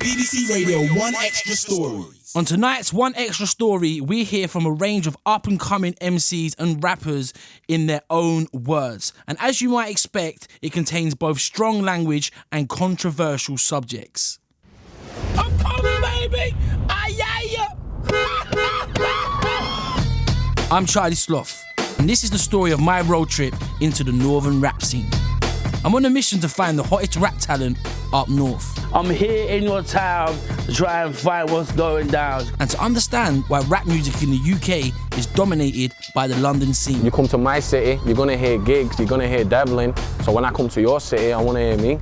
BBC Radio 1 Extra Stories. On tonight's One Extra Story, we hear from a range of up-and-coming MCs and rappers in their own words. And as you might expect, it contains both strong language and controversial subjects. I'm coming, baby! I'm Charlie Sloth, and this is the story of my road trip into the northern rap scene. I'm on a mission to find the hottest rap talent up north. I'm here in your town to try and find what's going down. And to understand why rap music in the UK is dominated by the London scene. You come to my city, you're gonna hear gigs, you're gonna hear dabbling. So when I come to your city, I wanna hear me.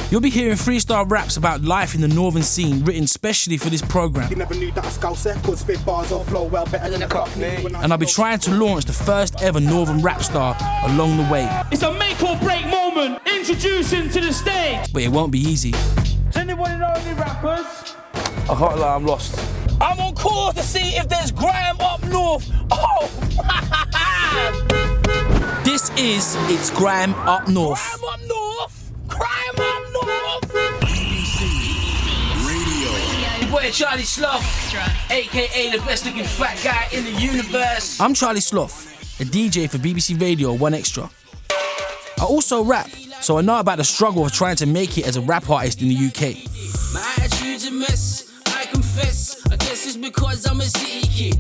You'll be hearing freestyle raps about life in the northern scene written specially for this programme. You never knew that a scouser could spit bars or flow well better than a cockney. And I'll be trying to launch the first ever northern rap star along the way. It's a make or break moment. Introducing to the stage. But it won't be easy. Does anybody know any rappers? I can't lie, I'm lost. I'm on course to see if there's Grime Up North. Oh! This is It's Grime Up North. Grime Up North! Grime Up North! BBC Radio. Your boy Charlie Sloth, a.k.a. the best looking fat guy in the universe. I'm Charlie Sloth, a DJ for BBC Radio 1 Extra. I also rap, so I know about the struggle of trying to make it as a rap artist in the UK. My attitude's a mess, I confess. I guess it's because I'm a city kid.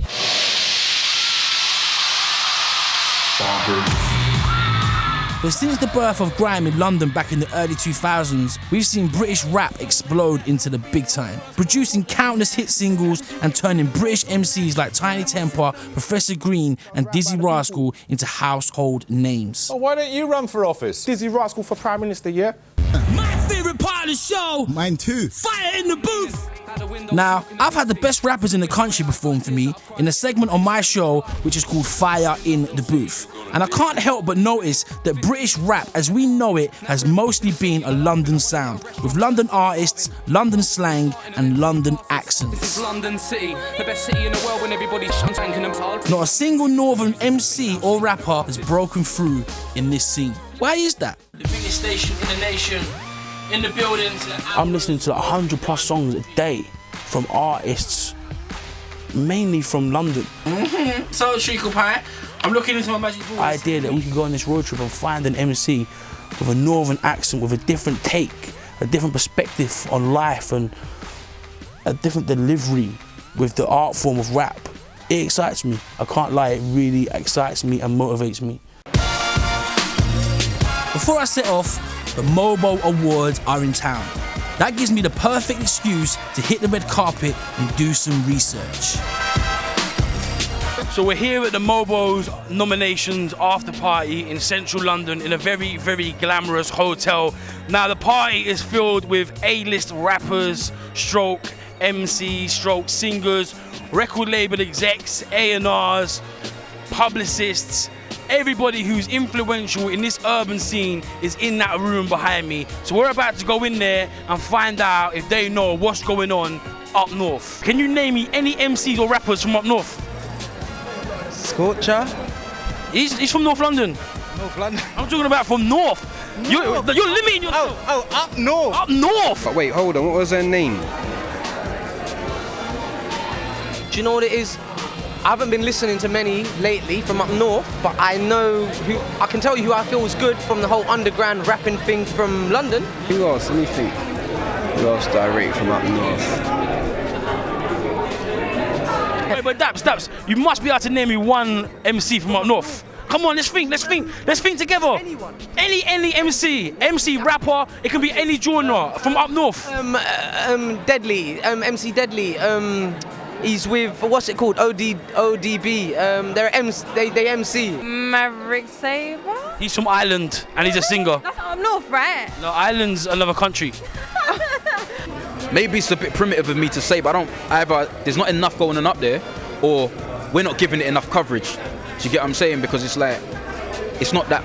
But since the birth of grime in London back in the early 2000s, we've seen British rap explode into the big time, producing countless hit singles and turning British MCs like Tiny Temper, Professor Green and Dizzy Rascal into household names. Well, why don't you run for office? Dizzy Rascal for Prime Minister, yeah? My favourite part of the show! Mine too. Fire in the booth! Now, I've had the best rappers in the country perform for me in a segment on my show which is called Fire in the Booth. And I can't help but notice that British rap as we know it has mostly been a London sound, with London artists, London slang and London accents. This is London City, the best city in the world when everybody's tanking them hard. Not a single northern MC or rapper has broken through in this scene. Why is that? The biggest station in the nation, in the buildings. I'm listening to 100+ songs a day from artists, mainly from London. So, Treacle Pie, I'm looking into my magic balls. Idea that we could go on this road trip and find an MC with a northern accent, with a different take, a different perspective on life and a different delivery with the art form of rap. It excites me. I can't lie, it really excites me and motivates me. Before I set off, the Mobo Awards are in town. That gives me the perfect excuse to hit the red carpet and do some research. So we're here at the Mobo's nominations after party in central London in a very, very glamorous hotel. Now the party is filled with A-list rappers, stroke MCs, stroke singers, record label execs, A&Rs, publicists. Everybody who's influential in this urban scene is in that room behind me. So we're about to go in there and find out if they know what's going on up north. Can you name me any MCs or rappers from up north? Scorcher? He's from North London. North London? I'm talking about from north. You're limiting yourself. Oh, up north. Up north. But wait, hold on, what was her name? Do you know what it is? I haven't been listening to many lately from up north, but I can tell you who I feel is good from the whole underground rapping thing from London. Who else? Let me think. Who else do I rate from up north? Wait, but Daps, you must be able to name me one MC from up north. Come on, let's think together. Anyone. Any MC, rapper, it can be any genre from up north. Deadly, MC Deadly, he's with, what's it called, ODB, they MC. Maverick Sabre? He's from Ireland and he's a singer. That's up north, right? No, Ireland's another country. Maybe it's a bit primitive of me to say, but there's not enough going on up there, or we're not giving it enough coverage. Do you get what I'm saying? Because it's like, it's not that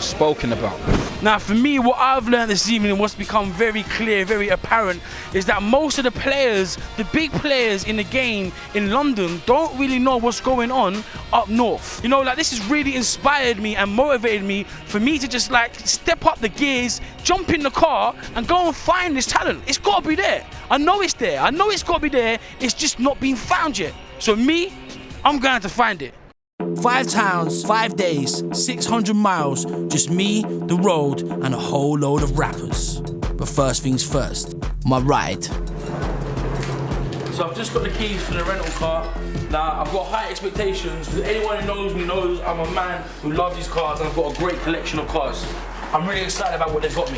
spoken about. Now, for me, what I've learned this evening and what's become very clear, very apparent, is that most of the players, the big players in the game in London, don't really know what's going on up north. You know, like, this has really inspired me and motivated me for me to just, like, step up the gears, jump in the car, and go and find this talent. It's got to be there. I know it's there. I know it's got to be there. It's just not being found yet. So me, I'm going to find it. 5 towns, 5 days, 600 miles, just me, the road, and a whole load of rappers. But first things first, my ride. So I've just got the keys for the rental car. Now, I've got high expectations, because anyone who knows me knows I'm a man who loves these cars, and I've got a great collection of cars. I'm really excited about what they've got me.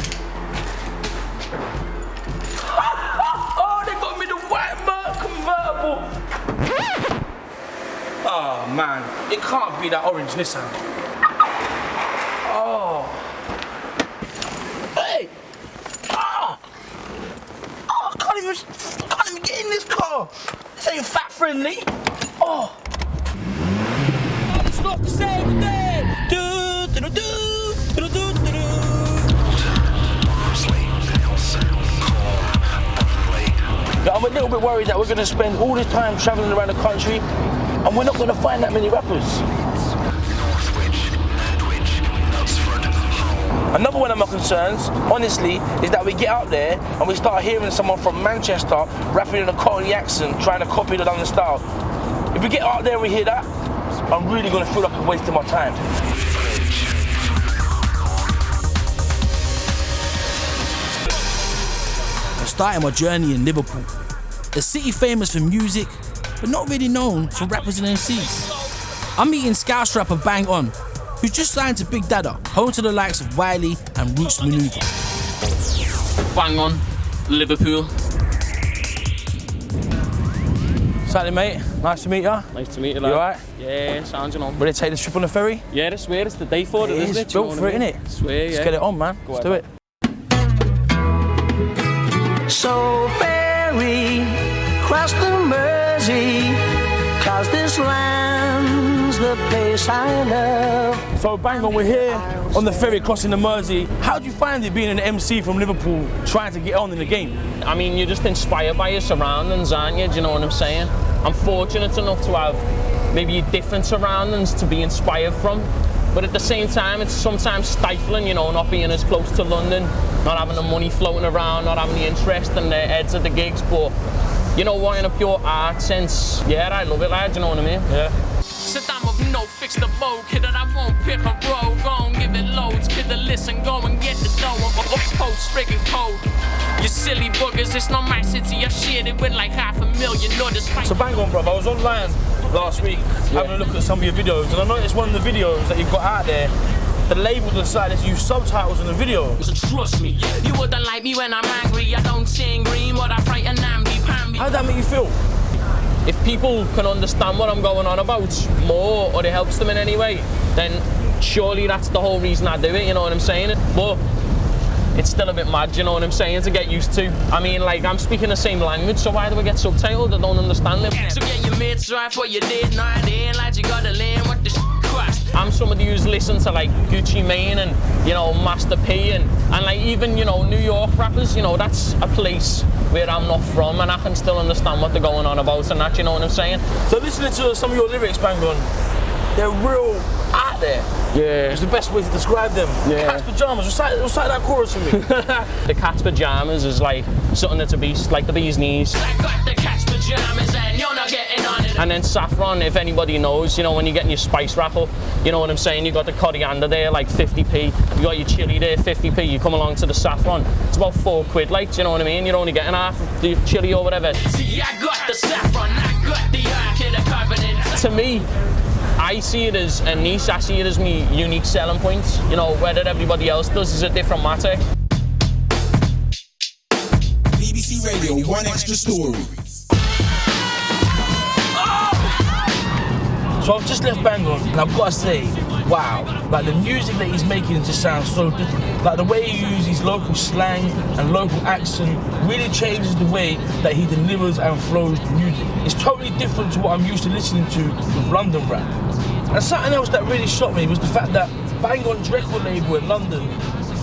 Oh, they got me the white Merc convertible. Oh man, it can't be that orange Nissan. Oh. Hey! Oh! Oh, I can't even get in this car. This ain't fat friendly. Oh! It's not the same day. Do do do do do do do. I'm a little bit worried that we're gonna spend all this time traveling around the country and we're not going to find that many rappers. Another one of my concerns, honestly, is that we get out there and we start hearing someone from Manchester rapping in a Cockney accent, trying to copy the London style. If we get out there and we hear that, I'm really going to feel like I'm wasting my time. I'm starting my journey in Liverpool, a city famous for music, but not really known for rappers and MCs. I'm meeting Scouse rapper Bang On, who's just signed to Big Dada, home to the likes of Wiley and Roots Maneuver. Bang On, Liverpool. Sally, mate. Nice to meet you. Nice to meet you, lad. You alright? Yeah, sounds, you know. Ready to take this trip on the ferry? Yeah, I swear it's the day for it, isn't it? It's built for it, innit? Swear, yeah. Let's get it on, man. Let's do it. So ferry, cross the Mersey, 'cause this land's the place I love. So Bang On, we're here on the ferry crossing the Mersey. How do you find it being an MC from Liverpool trying to get on in the game? I mean, you're just inspired by your surroundings, aren't you? Do you know what I'm saying? I'm fortunate enough to have maybe different surroundings to be inspired from. But at the same time, it's sometimes stifling, you know, not being as close to London, not having the money floating around, not having the interest in the heads of the gigs. But, you know, wanting a pure art sense, yeah, I love it, lad, you know what I mean? Yeah. Sit down with no fix the bow, kid, and I won't pick a road. Go and give it loads, kid, to listen, go and get the dough. I'm post friggin' cold. You silly boogers, it's not my city, I shared it with like 500,000 others. So Bang On, bruv, I was online last week having a look at some of your videos, and I noticed one of the videos that you've got out there, the label decided to use subtitles in the video. Trust me, you wouldn't like me when I'm angry. I don't sing green, but I frighten namby-pamby. How'd that make you feel? If people can understand what I'm going on about more, or it helps them in any way, then surely that's the whole reason I do it, you know what I'm saying? But it's still a bit mad, you know what I'm saying, to get used to. I mean, like, I'm speaking the same language, so why do I get subtitled? I don't understand it. So get your mates right for you did, no, it ain't like you gotta land with the crust. I'm somebody who's listened to like Gucci Mane and, you know, Master P and like even, you know, New York rappers, you know, that's a place where I'm not from and I can still understand what they're going on about and that, you know what I'm saying? So listening to some of your lyrics, Bang On, they're real out there. Yeah. It's the best way to describe them. Yeah. Cat's pajamas, recite that chorus for me. The cat's pajamas is like something that's a beast, like the bee's knees. I got the cat's pajamas and you're not getting on it. And then saffron, if anybody knows, you know, when you're getting your spice raffle, you know what I'm saying, you got the coriander there, like 50p, you got your chilli there, 50p, you come along to the saffron, it's about £4, like, do you know what I mean? You're only getting half of the chilli or whatever. See, I got the saffron, I got the Ark of the Covenant. To me, I see it as a niche, I see it as me unique selling points. You know, whether everybody else does is a different matter. BBC Radio, one extra story. So I've just left Bang On, and I've got to say, wow, like the music that he's making just sounds so different. Like the way he uses local slang and local accent really changes the way that he delivers and flows the music. It's totally different to what I'm used to listening to with London rap. And something else that really shocked me was the fact that Bang On's record label in London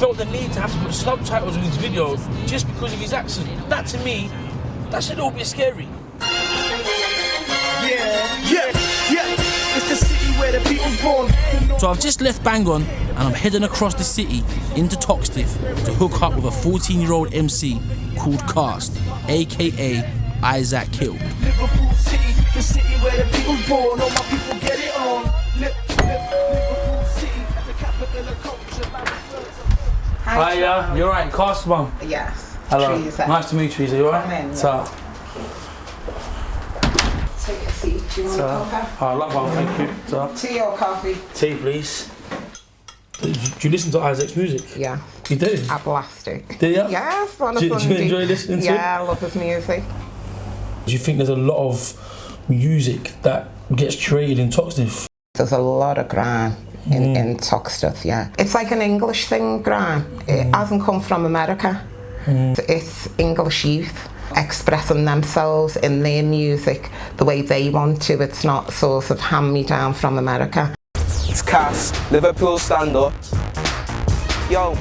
felt the need to have to put subtitles in his video just because of his accent. That to me, that's a little bit scary. It's the city where the people's born. So I've just left Bangor and I'm heading across the city into Toxteth to hook up with a 14-year-old MC called Cast, aka Isaac Kill. Liverpool City, the city where the people's born. All my people get it on. Liverpool City, the capital of culture. Hi, you're right, Cast man. Yes. Hello. Teresa. Nice to meet you, you alright? What's up? Take a seat. Do you want a coffee? I love one, thank you. Tea or coffee? Tea, please. Do you listen to Isaac's music? Yeah. You do? I blast it. Do you? Yes, on a Do you Sunday. enjoy listening to it? Yeah, I love his music. Do you think there's a lot of music that gets created in Toxteth? There's a lot of grime in Toxteth, yeah. It's like an English thing, grime. It hasn't come from America. It's English youth expressing themselves in their music the way they want to. It's not sort of hand-me-down from America. It's Cass, Liverpool stand up. Yo,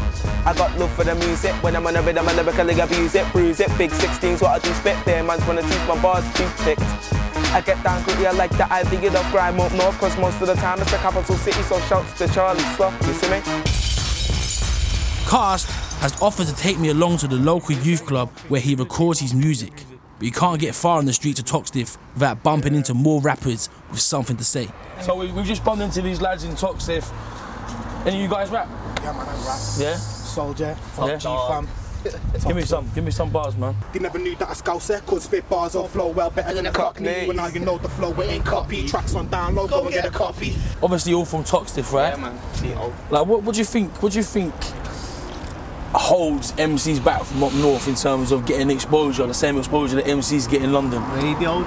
I got love for the music. When I'm on a rhythm, I lyrically abuse it, bruise it. Big 16's what I do spit there. Man's wanna teach my bars toothpicked. I get down quickly, I like that. I dig it up, Grime Up North, cause most of the time it's the capital city, so shouts to Charlie Sloth, you see me? Cast has offered to take me along to the local youth club where he records his music, but you can't get far on the streets of Toxteth without bumping into more rappers with something to say. So we've just bumped into these lads in Toxteth. Any of you guys rap? Yeah, man, I rap. Yeah? Soldier, Yeah? G-Fam. Give me some bars, man. They never knew that a Scouser could spit bars or flow well better than a Cockney. Well, now you know the flow, it ain't copy. Tracks on download, go and get a copy. Obviously all from Toxteth, right? Yeah, man. Like, what do you think holds MCs back from up north in terms of getting exposure, the same exposure that MCs get in London? Radio.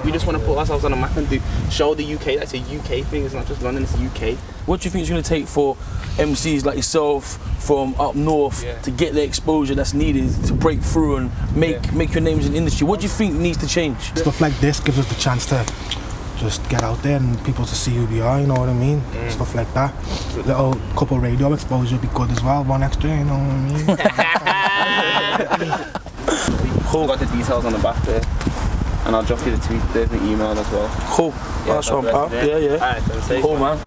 We just want to put ourselves on a map and show the UK that's a UK thing, it's not just London, it's the UK. What do you think it's going to take for MCs like yourself from up north to get the exposure that's needed to break through and make your names in the industry? What do you think needs to change? Stuff like this gives us the chance to just get out there and people to see who we are, you know what I mean? Stuff like that. Little couple radio exposure would be good as well, one extra, you know what I mean? Cool. Got the details on the back there. And I'll drop you the tweet, there's an email as well. Cool. That's one, pal. Yeah. Alright, cool, man.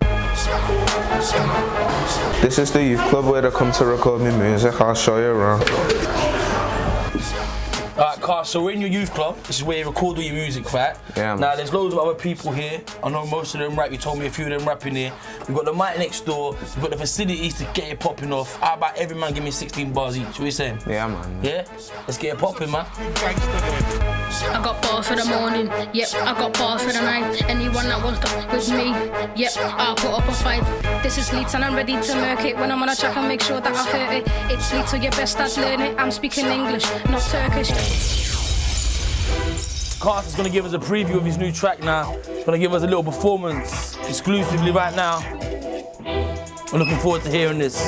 This is the youth club where I come to record my music. I'll show you around. Alright, Carl, so we're in your youth club. This is where you record all your music, right? Yeah, man. Now, there's loads of other people here. I know most of them rap. You told me a few of them rapping here. We've got the mic next door. We've got the facilities to get it popping off. How about every man give me 16 bars each? What are you saying? Yeah, man. Yeah? Let's get it popping, man. I got bars for the morning, yep, I got bars for the night. Anyone that wants to with me, yep, I'll put up a fight. This is Leeds and I'm ready to murk it. When I'm on a track, I make sure that I hurt it. It's Leeds, so you best start learn it. I'm speaking English, not Turkish. Cast is going to give us a preview of his new track now. He's going to give us a little performance exclusively right now. I'm looking forward to hearing this.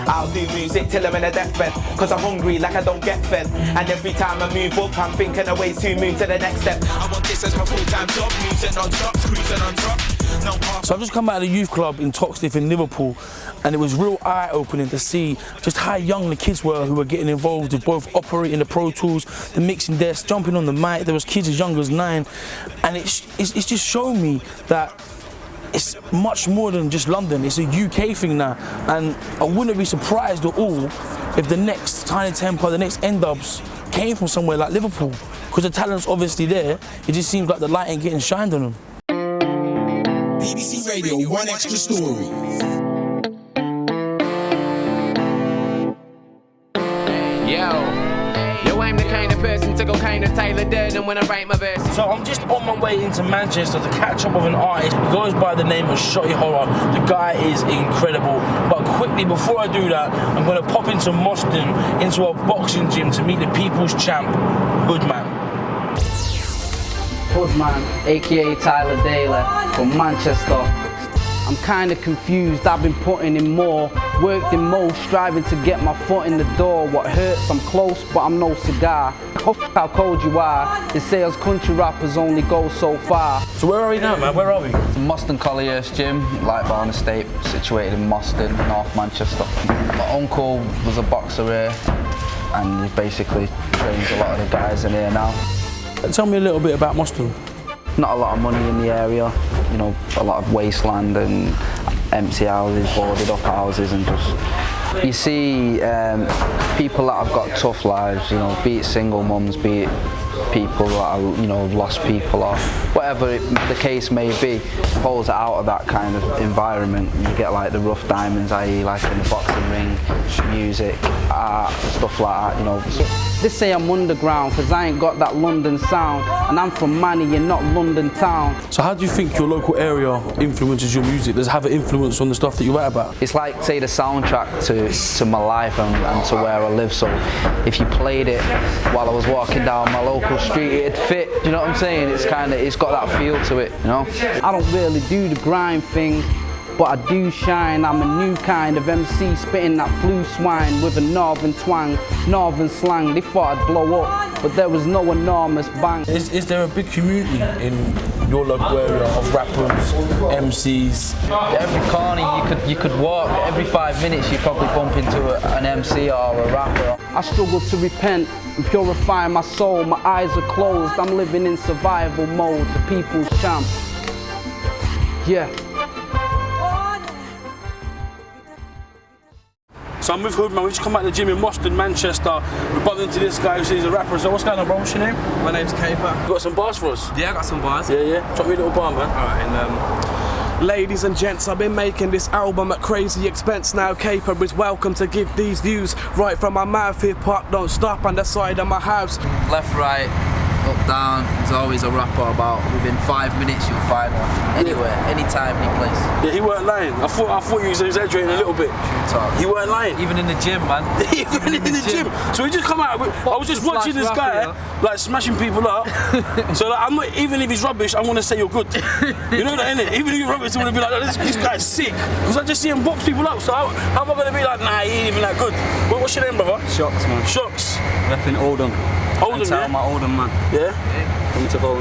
I'll do music till I'm in a deathbed, cause I'm hungry like I don't get fed. And every time I move up, I'm thinking of ways to move to the next step. I want this as my full-time job, music non-stop, cruising on top. So I've just come out of the youth club in Toxteth in Liverpool, and it was real eye-opening to see just how young the kids were who were getting involved with both operating the Pro Tools, the mixing desk, jumping on the mic. There was kids as young as 9, and it's just shown me that it's much more than just London. It's a UK thing now, and I wouldn't be surprised at all if the next Tiny Temper, the next N-Dubs came from somewhere like Liverpool, because the talent's obviously there. It just seems like the light ain't getting shined on them. BBC Radio, one extra story. Yo, I'm the kind of person to go kind of Tyler Durden when I write my verse. So I'm just on my way into Manchester to catch up with an artist. He goes by the name of Shotty Horror. The guy is incredible. But quickly, before I do that, I'm going to pop into Moston, into a boxing gym to meet the people's champ, Hoodman. Hoodman, aka Tyler Daly, from Manchester. I'm I'm kinda confused, I've been putting in more, worked in most, striving to get my foot in the door. What hurts, I'm close, but I'm no cigar. Oh, how cold you are. They say us country rappers only go so far. So where are we now, man? Where are we? It's Moston Collier's gym, Lightbourne Estate, situated in Moston, North Manchester. My uncle was a boxer here, and he basically trains a lot of the guys in here now. Tell me a little bit about Moston. Not a lot of money in the area, you know, a lot of wasteland and empty houses, boarded up houses, and just you see people that have got tough lives, you know, be it single mums, be it people that are, you know, lost people or whatever the case may be, pulls it out of that kind of environment. You get like the rough diamonds, i.e. like in the boxing ring, music, art, stuff like that, you know. They say I'm underground cause I ain't got that London sound, and I'm from Manny and not London town. So how do you think your local area influences your music? Does it have an influence on the stuff that you write about? It's like, say, the soundtrack to my life and to where I live. So if you played it while I was walking down my local street, it'd fit, you know what I'm saying? It's got that feel to it, you know? I don't really do the grime thing, but I do shine. I'm a new kind of MC, spitting that flu swine with a northern twang, northern slang. They thought I'd blow up, but there was no enormous bang. Is there a big community in your local area of rappers, MCs? Every corner you could walk, every 5 minutes you probably bump into an MC or a rapper. I struggle to repent and purify my soul. My eyes are closed, I'm living in survival mode. The people's champ. Yeah. So I'm with Hood, man. We just come out of the gym in Moston, Manchester. We bumped into this guy who says he's a rapper. So what's going on, bro? What's your name? My name's Caper. You got some bars for us? Yeah, I got some bars. Yeah. Drop me a little bar, man. Alright, and ladies and gents, I've been making this album at crazy expense now. Caper is welcome to give these views right from my mouth. Hip hop don't stop on the side of my house. Left, right, up, down. There's always a rapper about. Within 5 minutes you'll find one. Anywhere, anytime, any place. Yeah, he weren't lying. I thought he was exaggerating a little bit. He weren't lying. Even in the gym, man. Even in the gym. So we just come out. I was just watching this guy like smashing people up. So like, I'm not, even if he's rubbish, I'm gonna say you're good. You know that, innit? Even if you're rubbish, I'm gonna be like, this guy's sick. Because I just see him box people up. So how am I gonna be like, nah, he ain't even that good? What's your name, brother? Shocks, man. Shocks. Repping Oldham. Oldham, yeah? My Oldham, man. Yeah?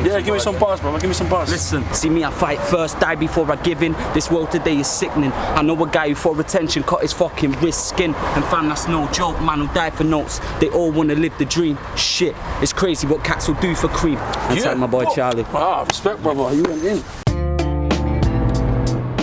Yeah, give me some bars, brother. Give me some bars. Listen, see me, I fight first, die before I give in. This world today is sickening. I know a guy who for attention cut his fucking wrist skin. And fam, that's no joke, man who died for notes. They all wanna live the dream. Shit, it's crazy what cats will do for cream. And tell my boy Charlie. Ah, respect, brother. You went in.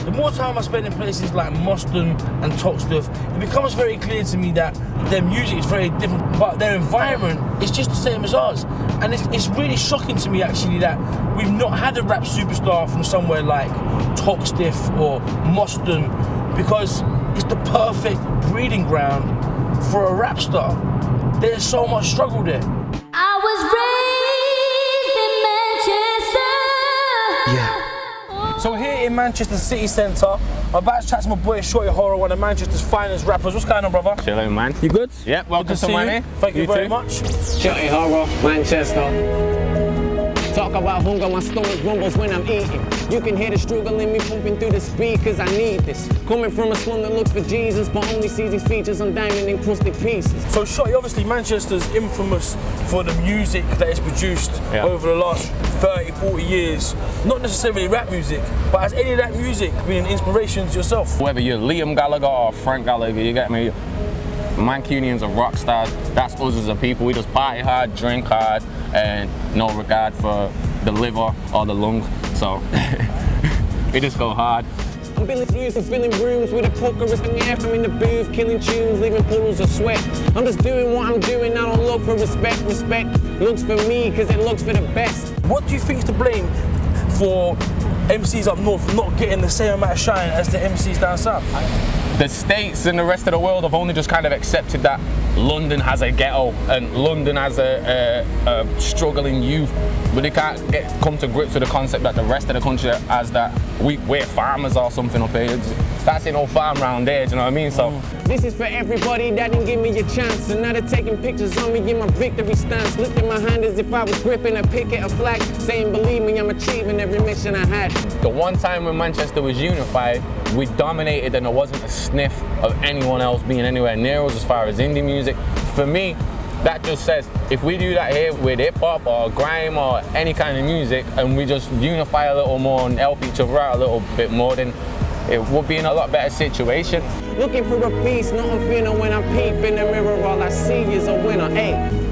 The more time I spend in places like Moston and Toxteth, it becomes very clear to me that their music is very different, but their environment is just the same as ours. And it's really shocking to me actually that we've not had a rap superstar from somewhere like Toxteth or Moston, because it's the perfect breeding ground for a rap star. There's so much struggle there. I was raised in Manchester. Yeah. So here in Manchester city centre, I'm about to chat to my boy Shorty Horror, one of Manchester's finest rappers. What's going on, brother? Chilling, man. You good? Yep, welcome to Money. Thank you very much. Shorty Horror, Manchester. Talk about hunger, my stomach rumbles when I'm eating. You can hear the struggle in me pumping through the speakers, I need this. Coming from a slum that looks for Jesus, but only sees these features on diamond encrusted pieces. So Shotty, obviously Manchester's infamous for the music that is produced over the last 30, 40 years. Not necessarily rap music, but has any of that music been an inspiration to yourself? Whether you're Liam Gallagher or Frank Gallagher, you get me? Mancunians are rock stars. That's us as a people. We just party hard, drink hard, and no regard for the liver or the lung. So we just go hard. I'm building views and filling rooms with a pokerist in the air. I'm in the booth, killing tunes, leaving puddles of sweat. I'm just doing what I'm doing, I don't look for respect. Respect looks for me, cause it looks for the best. What do you think is to blame for MCs up north not getting the same amount of shine as the MCs down south? The States and the rest of the world have only just kind of accepted that London has a ghetto and London has a struggling youth, but they can't come to grips with the concept that the rest of the country has that we're farmers or something up here. That's no farm round there, do you know what I mean? So This is for everybody that didn't give me a chance. And now they're taking pictures on me in my victory stance. Lifting my hand as if I was gripping a picket, a flag. Saying, believe me, I'm achieving every mission I had. the one time when Manchester was unified, we dominated and there wasn't a sniff of anyone else being anywhere near us as far as indie music. For me, that just says, if we do that here with hip hop or grime or any kind of music, and we just unify a little more and help each other out a little bit more, then it would be in a lot better situation. Looking for a piece, nothing finna when I peep in the mirror, all I see is a winner, hey.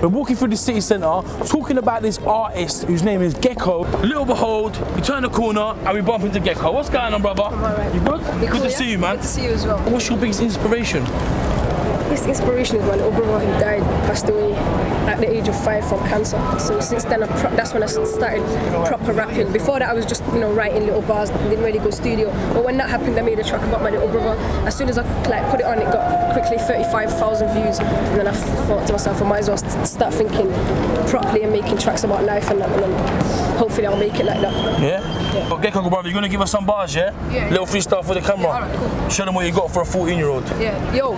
We're walking through the city centre, talking about this artist whose name is Gecko. Little behold, we turn the corner and we bump into Gecko. What's going on, brother? I'm alright. You good? Cool, Good to see you, man. Good to see you as well. What's your biggest inspiration? His inspiration is my little brother who died, passed away at the age of 5 from cancer. So since then, that's when I started proper rapping. Before that, I was just, writing little bars, didn't really go studio. But when that happened, I made a track about my little brother. As soon as I put it on, it got quickly 35,000 views. And then I thought to myself, I might as well start thinking properly and making tracks about life and that. And then hopefully I'll make it like that. Yeah? Well, Gecko, brother, you're going to give us some bars, yeah? Yeah. Little freestyle for the camera. Yeah, alright, cool. Show them what you got for a 14-year-old. Yeah, yo.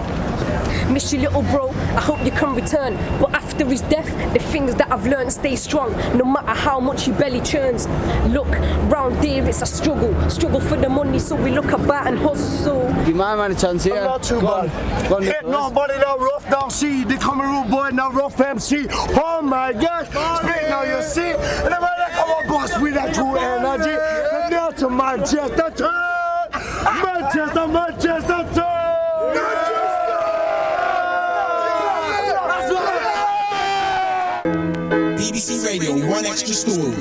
Miss you, little bro, I hope you can return. But after his death, the things that I've learned stay strong, no matter how much your belly churns. Look, round here it's a struggle for the money, so we look about and hustle. You mind, man, a chance here? I'm not too bad. Hit nobody, no rough down C. They come rude boy, no rough MC. Oh my gosh, spit now you see. And I'm like, come on, boss, with that true energy. Come down to Manchester turn. Manchester turn. BBC Radio, one extra story.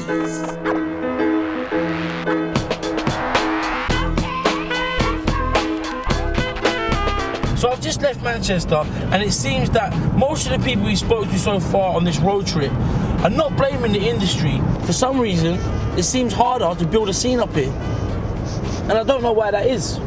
So I've just left Manchester, and it seems that most of the people we spoke to so far on this road trip are not blaming the industry. For some reason, it seems harder to build a scene up here. And I don't know why that is.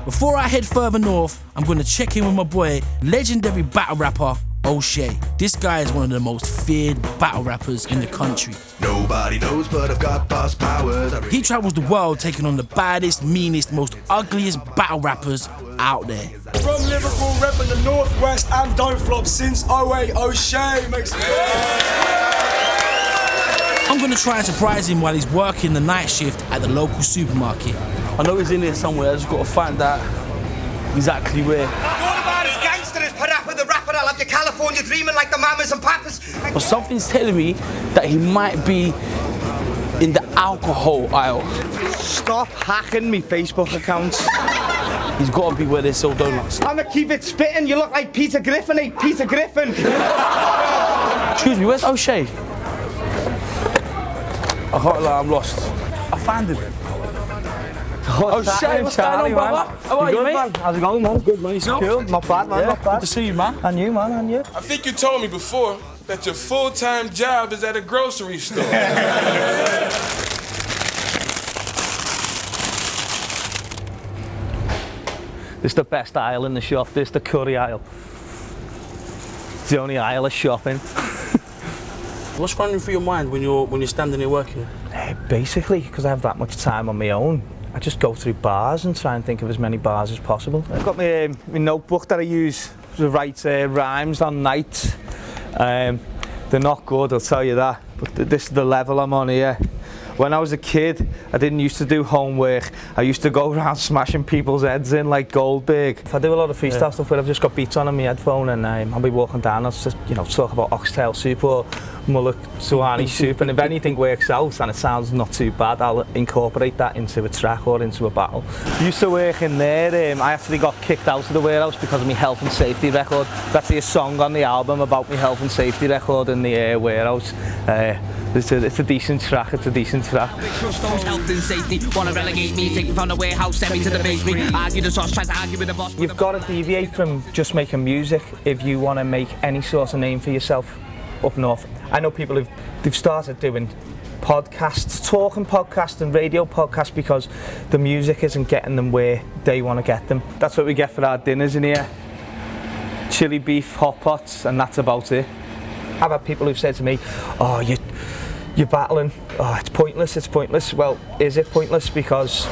Before I head further north, I'm going to check in with my boy, legendary battle rapper, O'Shea. This guy is one of the most feared battle rappers in the country. Nobody knows, but I've got boss powers. He travels the world taking on the baddest, meanest, most ugliest battle rappers out there. From Liverpool, repping the Northwest and don't flop since 08, O'Shea makes it. I'm going to try and surprise him while he's working the night shift at the local supermarket. I know he's in here somewhere, I just got to find out exactly where. I'll have your California dreaming like the mamas and papas. But something's telling me that he might be in the alcohol aisle. Stop hacking me Facebook accounts. He's got to be where they sell donuts. I'ma keep it spitting. You look like Peter Griffin, eh? Peter Griffin. Excuse me, where's O'Shea? I can't lie, I'm lost. I found him. O'Shea, what's going on, brother? How are you, mate? Man? How's it going, man? Good, man. Yourself? Cool. Not bad, man. Yeah, Not bad. good to see you, man. And you, man, and you. I think you told me before that your full-time job is at a grocery store. This is the best aisle in the shop. This is the curry aisle. It's the only aisle of shopping. What's running through your mind when you're standing there working? Basically, because I have that much time on my own, I just go through bars and try and think of as many bars as possible. I've got my notebook that I use to write rhymes on nights. They're not good, I'll tell you that, but this is the level I'm on here. When I was a kid, I didn't used to do homework. I used to go around smashing people's heads in like Goldberg. If I do a lot of freestyle stuff where I've just got beats on my headphone and I'll be walking down, I'll just talk about oxtail soup or mullet suwani soup, and if anything works out and it sounds not too bad, I'll incorporate that into a track or into a battle. Used to work in there, I actually got kicked out of the warehouse because of my health and safety record. That's a song on the album about my health and safety record in the warehouse. It's a decent track, Health and safety, wanna relegate me, take me from the warehouse, send me to the basement, argue the sauce, try to argue with the boss. You've got to deviate from just making music if you want to make any sort of name for yourself up north. I know people they've started doing podcasts, talking podcasts and radio podcasts because the music isn't getting them where they want to get them. That's what we get for our dinners in here. Chili beef, hot pots, and that's about it. I've had people who've said to me, oh, you're battling, oh, it's pointless. Well, is it pointless? Because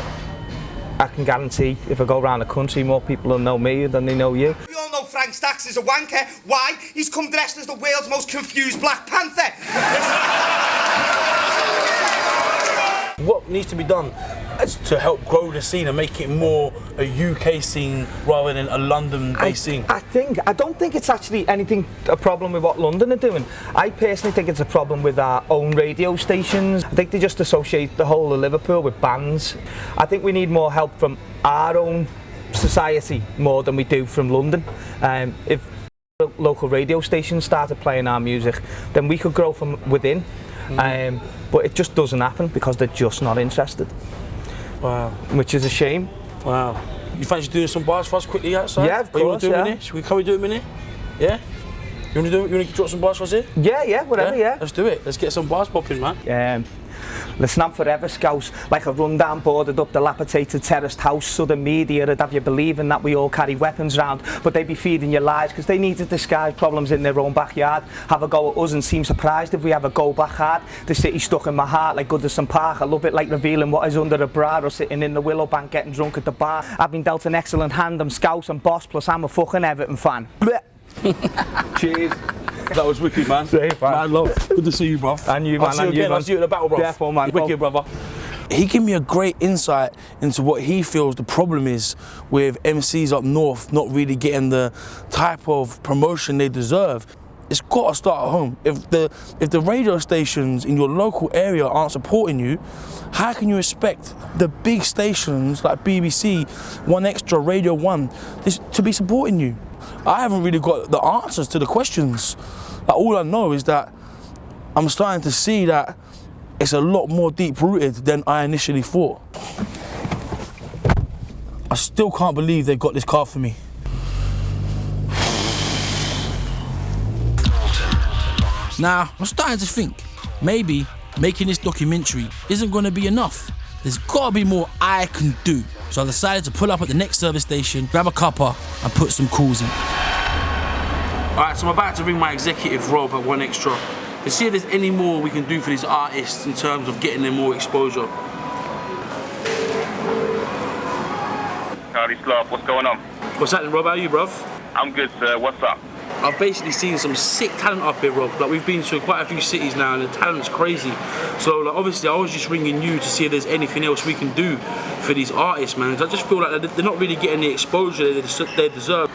I can guarantee if I go around the country, more people will know me than they know you. We all know Frank Stax is a wanker. Why? He's come dressed as the world's most confused Black Panther. What needs to be done to help grow the scene and make it more a UK scene rather than a London-based scene? I don't think it's actually a problem with what London are doing. I personally think it's a problem with our own radio stations. I think they just associate the whole of Liverpool with bands. I think we need more help from our own society more than we do from London. If local radio stations started playing our music, then we could grow from within. But it just doesn't happen because they're just not interested. Wow. Which is a shame. Wow. You fancy doing some bars for us quickly outside? Yeah, of course, yeah. Can we do it a minute? Yeah? You want to drop some bars for us here? Yeah, whatever, yeah. Let's do it. Let's get some bars popping, man. Listen, I'm forever scouse, like a rundown boarded up dilapidated terraced house. So the media would have you believing that we all carry weapons round, but they'd be feeding your lies because they need to disguise problems in their own backyard. Have a go at us and seem surprised if we have a go back hard. The city's stuck in my heart like Goodison Park. I love it like revealing what is under a bra or sitting in the willow bank getting drunk at the bar. I've been dealt an excellent hand, I'm scouse and boss, plus I'm a fucking Everton fan. Cheers. That was wicked, man. Safe, man. Man, love. Good to see you, bruv. And you, man. I'll see you again. I'll see you at the battle, bruv. Careful, man. Wicked, brother. He gave me a great insight into what he feels the problem is with MCs up north not really getting the type of promotion they deserve. It's got to start at home. If the radio stations in your local area aren't supporting you, how can you expect the big stations like BBC, 1Extra, Radio 1, to be supporting you? I haven't really got the answers to the questions. Like, all I know is that I'm starting to see that it's a lot more deep-rooted than I initially thought. I still can't believe they've got this car for me. Now, I'm starting to think, maybe making this documentary isn't going to be enough. There's got to be more I can do. So I decided to pull up at the next service station, grab a cuppa and put some calls in. Alright, so I'm about to ring my executive Rob at 1Extra to see if there's any more we can do for these artists in terms of getting them more exposure. Howdy, Sloth. What's going on? What's happening, Rob? How are you, bruv? I'm good, sir. What's up? I've basically seen some sick talent up here, Rob. Like, we've been to quite a few cities now and the talent's crazy. So, like, obviously I was just ringing you to see if there's anything else we can do for these artists, man. I just feel like they're not really getting the exposure they deserve.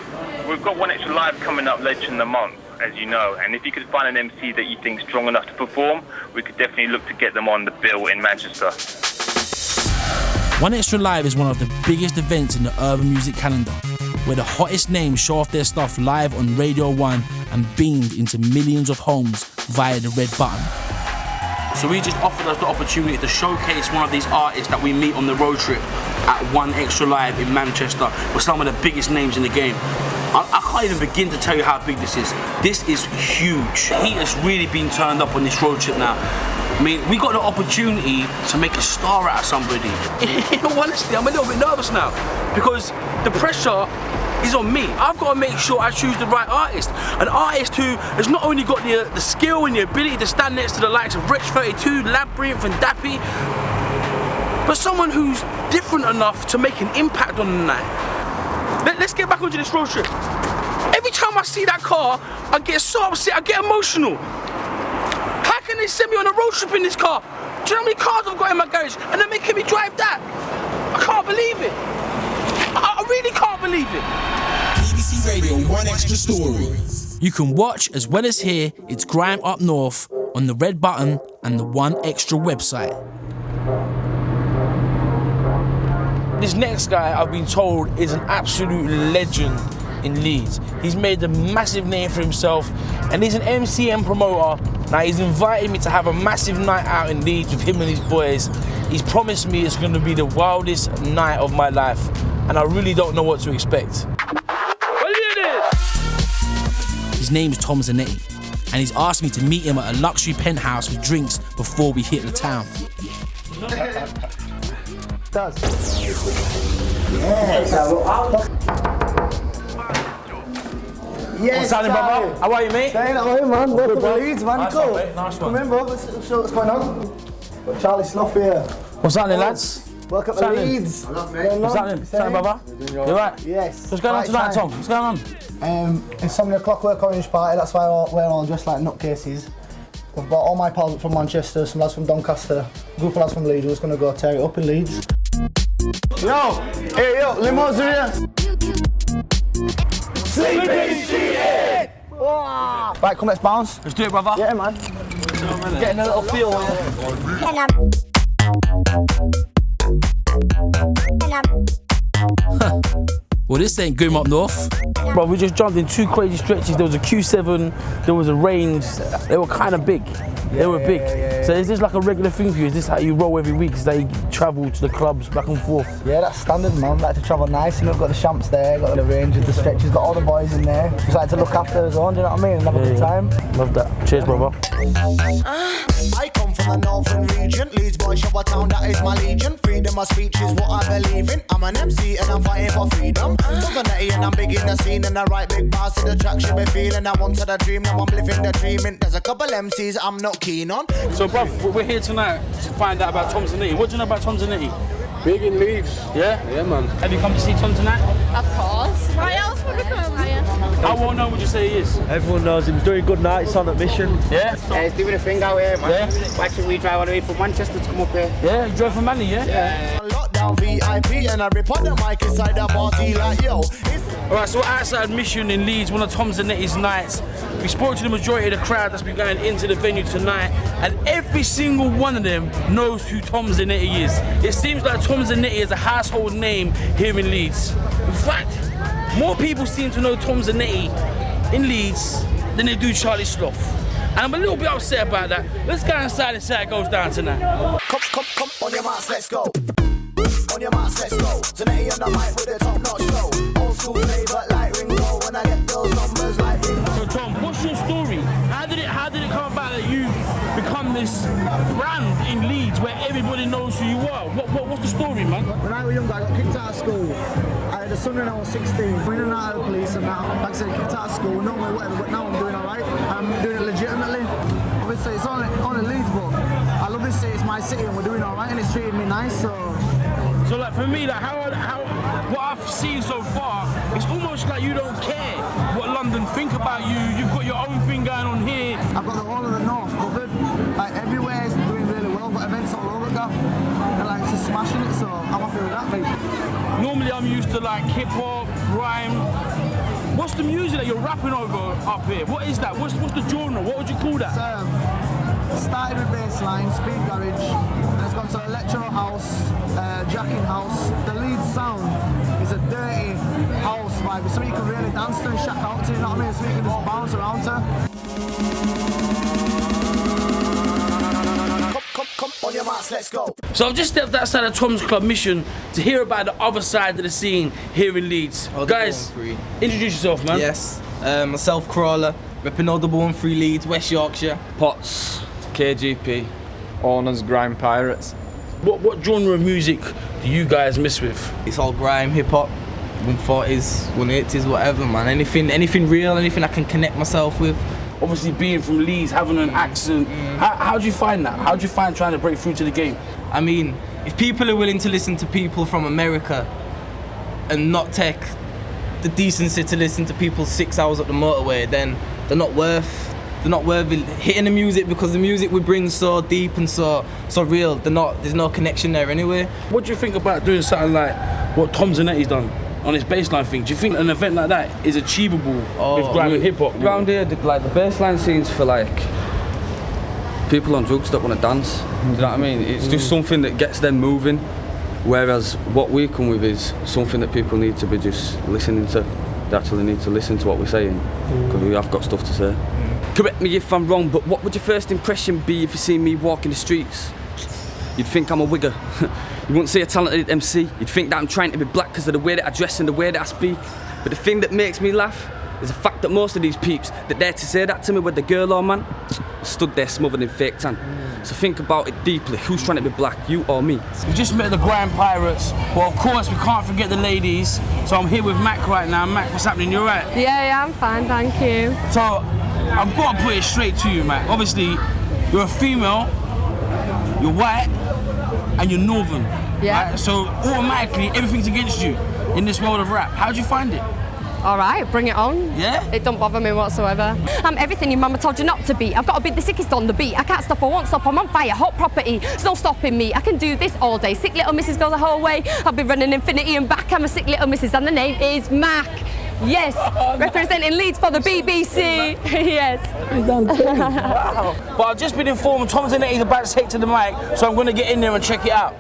We've got 1Extra Live coming up later in the month, as you know, and if you could find an MC that you think is strong enough to perform, we could definitely look to get them on the bill in Manchester. 1Extra Live is one of the biggest events in the urban music calendar, where the hottest names show off their stuff live on Radio 1 and beamed into millions of homes via the red button. So he just offered us the opportunity to showcase one of these artists that we meet on the road trip at 1Extra Live in Manchester with some of the biggest names in the game. I can't even begin to tell you how big this is. This is huge. He has really been turned up on this road trip now. I mean, we got the opportunity to make a star out of somebody. In all honesty, I'm a little bit nervous now because the pressure is on me. I've got to make sure I choose the right artist. An artist who has not only got the skill and the ability to stand next to the likes of Rich 32, Labyrinth and Dappy, but someone who's different enough to make an impact on the night. Let's get back onto this road trip. Every time I see that car, I get so upset, I get emotional. How can they send me on a road trip in this car? Do you know how many cars I've got in my garage and they're making me drive that? I can't believe it. I really can't believe it. BBC Radio 1Extra Story. You can watch as well as hear its Grime Up North on the red button and the 1Extra website. This next guy, I've been told, is an absolute legend in Leeds. He's made a massive name for himself and he's an MC and promoter. Now he's invited me to have a massive night out in Leeds with him and his boys. He's promised me it's going to be the wildest night of my life and I really don't know what to expect. His name's Tom Zanetti and he's asked me to meet him at a luxury penthouse with drinks before we hit the town. Yes, What's happening, brother? How are you, mate? Saying how are you, man? Welcome to Leeds, man. Nice Cool. one, mate. Nice one. Come in, bro. Let's show what's going on. Got Charlie Sloth here. What's happening, lads? Welcome to Leeds. What's happening? Brother? You You right? Yes. What's going on tonight, Tom? What's going on? Insomnia Clockwork Orange Party. That's why we're all dressed like nutcases. We've got all my pals up from Manchester, some lads from Doncaster, a group of lads from Leeds. We're just going to go tear it up in Leeds. Yo! Hey, yo! Limos here! Sleeping cheated! Right, come, let's bounce. Let's do it, brother. Yeah, man. Getting a little feel. Well, this ain't Grime Up North. Bro, we just jumped in 2 crazy stretches. There was a Q7, there was a range. They were kind of big. They were big. So is this like a regular thing for you? Is this how you roll every week? Is that you travel to the clubs back and forth? Yeah, that's standard, man. Like to travel nice. You know, got the champs there, got the ranges, the stretches, got all the boys in there. Just like to look after us all, do you know what I mean? And have a good time. Love that. Cheers, brother. I come from the northern region, Leeds boy, show a town that is my legion. Freedom of speech is what I believe in. I'm an MC and I'm fighting for freedom. Something and I'm big in the scene and I write big bars to the track should be feeling. I wanted a dream, now I'm living the dream. There's a couple MCs I'm not keen on. So, bruv, we're here tonight to find out about Tom Zanetti. What do you know about Tom Zanetti? Big in Leeds. Yeah? Yeah, man. Have you come to see Tom tonight? Of course. Why else would we come here? How well known would you say he is? Everyone knows him. He's doing good nights on at Mission. Yeah? He's doing a thing out here, man. Yeah? Why should we drive all the way from Manchester to come up here? Yeah, you drove from Manly, yeah? Yeah. Lockdown VIP and I rip on the mic inside the party like yo. Alright, so we're outside Mission in Leeds, one of Tom Zanetti's nights. We spoke to the majority of the crowd that's been going into the venue tonight, and every single one of them knows who Tom Zanetti is. It seems like Tom Zanetti is a household name here in Leeds. In fact, more people seem to know Tom Zanetti in Leeds than they do Charlie Sloth. And I'm a little bit upset about that. Let's go inside and see how it goes down tonight. Come on your marks, let's go. On your marks, let's go. Zanetti on the mic with the top notch flow. Old school flavor like Ringo when I get those numbers like Ringo. So Tom, what's your story? How did it come about that you've become this brand in Leeds where everybody knows who you are? What's the story, man? When I was younger, I got kicked out of school. I had a son when I was 16. Went in and out of the police and now, like I said, kicked out of school, normally whatever, but now I'm doing alright. I'm doing it legitimately. Obviously, it's only Leeds, but I love this city, it's my city and we're doing alright and it's treating me nice, So like for me, like how what I've seen so far, it's almost like you don't care what London think about you. You've got your own thing going on here. I've got the whole of the north covered. Like everywhere is doing really well, but events all over Gaff. And like just smashing it, so I'm happy with that, mate. Normally I'm used to like hip hop, grime. What's the music that you're rapping over up here? What is that? What's the genre? What would you call that? It started with bassline, speed garage, and it's gone to electro house, jacking house. The lead sound is a dirty house vibe, so you can really dance to and shack out to, you know what I mean? So you can just bounce around to. Come on your marks, let's go. So I've just stepped outside of Tom's Club Mission to hear about the other side of the scene here in Leeds. Guys, introduce yourself, man. Yes, myself, Crawler, repping all the Born Free Leeds, West Yorkshire. Potts, KGP, owners, Grime Pirates. What genre of music do you guys mess with? It's all grime, hip hop, 140s, 180s, whatever, man. Anything real, anything I can connect myself with. Obviously being from Leeds, having an accent, how do you find that? How do you find trying to break through to the game? I mean, if people are willing to listen to people from America and not take the decency to listen to people 6 hours up the motorway, then they're not worth hitting the music, because the music we bring so deep and so real. There's no connection there anyway. What do you think about doing something like what Tom Zanetti's done on his bassline thing? Do you think an event like that is achievable with grime and hip hop? Around here, like the bassline scene's for like people on drugs that want to dance. Do you know what I mean? It's just something that gets them moving. Whereas what we come with is something that people need to be just listening to. They actually need to listen to what we're saying, because we have got stuff to say. Correct me if I'm wrong, but what would your first impression be if you see me walking the streets? You'd think I'm a wigger. You wouldn't see a talented MC. You'd think that I'm trying to be black because of the way that I dress and the way that I speak. But the thing that makes me laugh is the fact that most of these peeps that dare to say that to me, whether girl or man, stood there smothered in fake tan. So think about it deeply. Who's trying to be black, you or me? We just met the Grime Pirates. Well, of course, we can't forget the ladies. So I'm here with Mac right now. Mac, what's happening? You alright? Yeah, I'm fine, thank you. So I've got to put it straight to you, Mac. Obviously, you're a female, you're white, and you're northern. Yeah. Right? So automatically, everything's against you in this world of rap. How'd you find it? All right, bring it on. Yeah? It don't bother me whatsoever. I'm everything your mama told you not to be. I've got to be the sickest on the beat. I can't stop, I won't stop, I'm on fire, hot property. There's no stopping me, I can do this all day. Sick little missus goes the whole way. I'll be running infinity and back. I'm a sick little missus and the name is Mac. Yes, representing Leeds for the BBC. Yes. Wow. But I've just been informed Tom Zanetti's about to take to the mic, so I'm going to get in there and check it out.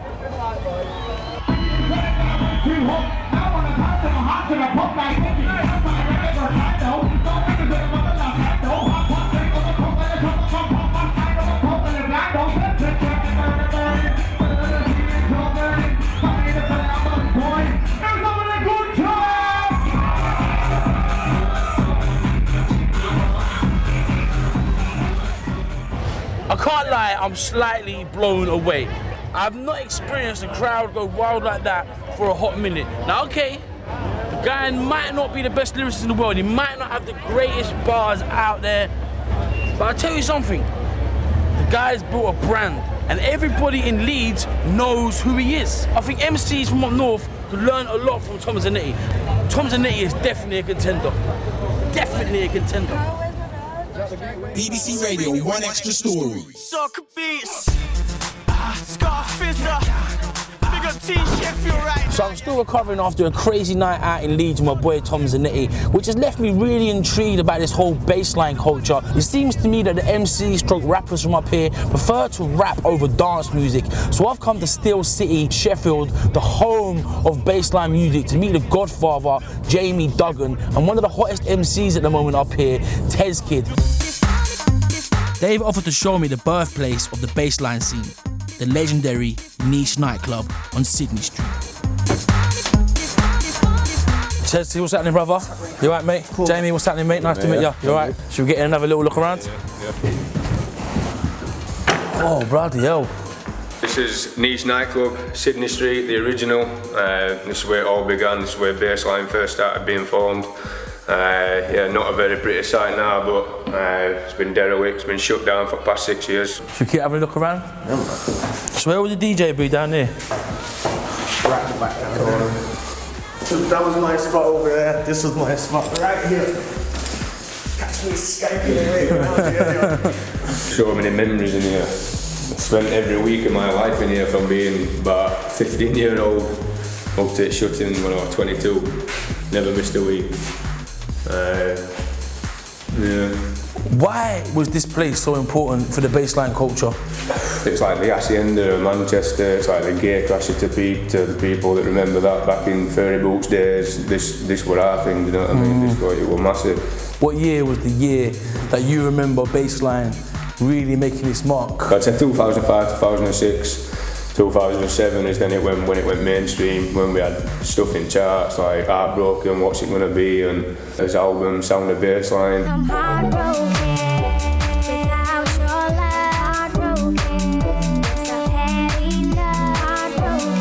I can't lie, I'm slightly blown away. I've not experienced a crowd go wild like that for a hot minute. Now, okay, the guy might not be the best lyricist in the world. He might not have the greatest bars out there. But I'll tell you something. The guy's built a brand, and everybody in Leeds knows who he is. I think MCs from up north could learn a lot from Tom Zanetti. Tom Zanetti is definitely a contender. Definitely a contender. BBC Radio, one extra story. Soccer beats, Scarfizzer, big up Team Sheffield, right? So I'm still recovering after a crazy night out in Leeds with my boy Tom Zanetti, which has left me really intrigued about this whole bassline culture. It seems to me that the MCs stroke rappers from up here prefer to rap over dance music. So I've come to Steel City, Sheffield, the home of bassline music, to meet the godfather, Jamie Duggan, and one of the hottest MCs at the moment up here, Tez Kid. They've offered to show me the birthplace of the bassline scene, the legendary Niche nightclub on Sydney Street. Tez, what's happening, brother? You alright, mate? Cool. Jamie, what's happening, mate? Nice to meet you. You alright? Should we get in another little look around? Oh, bloody hell. This is Niche nightclub, Sydney Street, the original. This is where it all began. This is where bassline first started being formed. Yeah, not a very pretty sight now, but it's been derelict, it's been shut down for the past 6 years. Should we keep having a look around? Yeah. So where would the DJ be down there? Right in the back corner. That was my spot over there, this was my spot right here. Catch me Skyping away. So many memories in here. I spent every week of my life in here from being about 15-year-old up to it shutting when I was 22. Never missed a week. Yeah. Why was this place so important for the bassline culture? It's like the Hacienda of Manchester, it's like the gatecrasher to the people that remember that back in Fairy Books days. This were our thing, you know what I mean? It was massive. What year was the year that you remember bassline really making its mark? I'd say 2005, 2006. 2007 is then when it went mainstream, when we had stuff in charts like Heartbroken, What's It Gonna Be, and his album Sound of Bassline. I'm heartbroken without your love. Heartbroken, so heavy love. Heartbroken,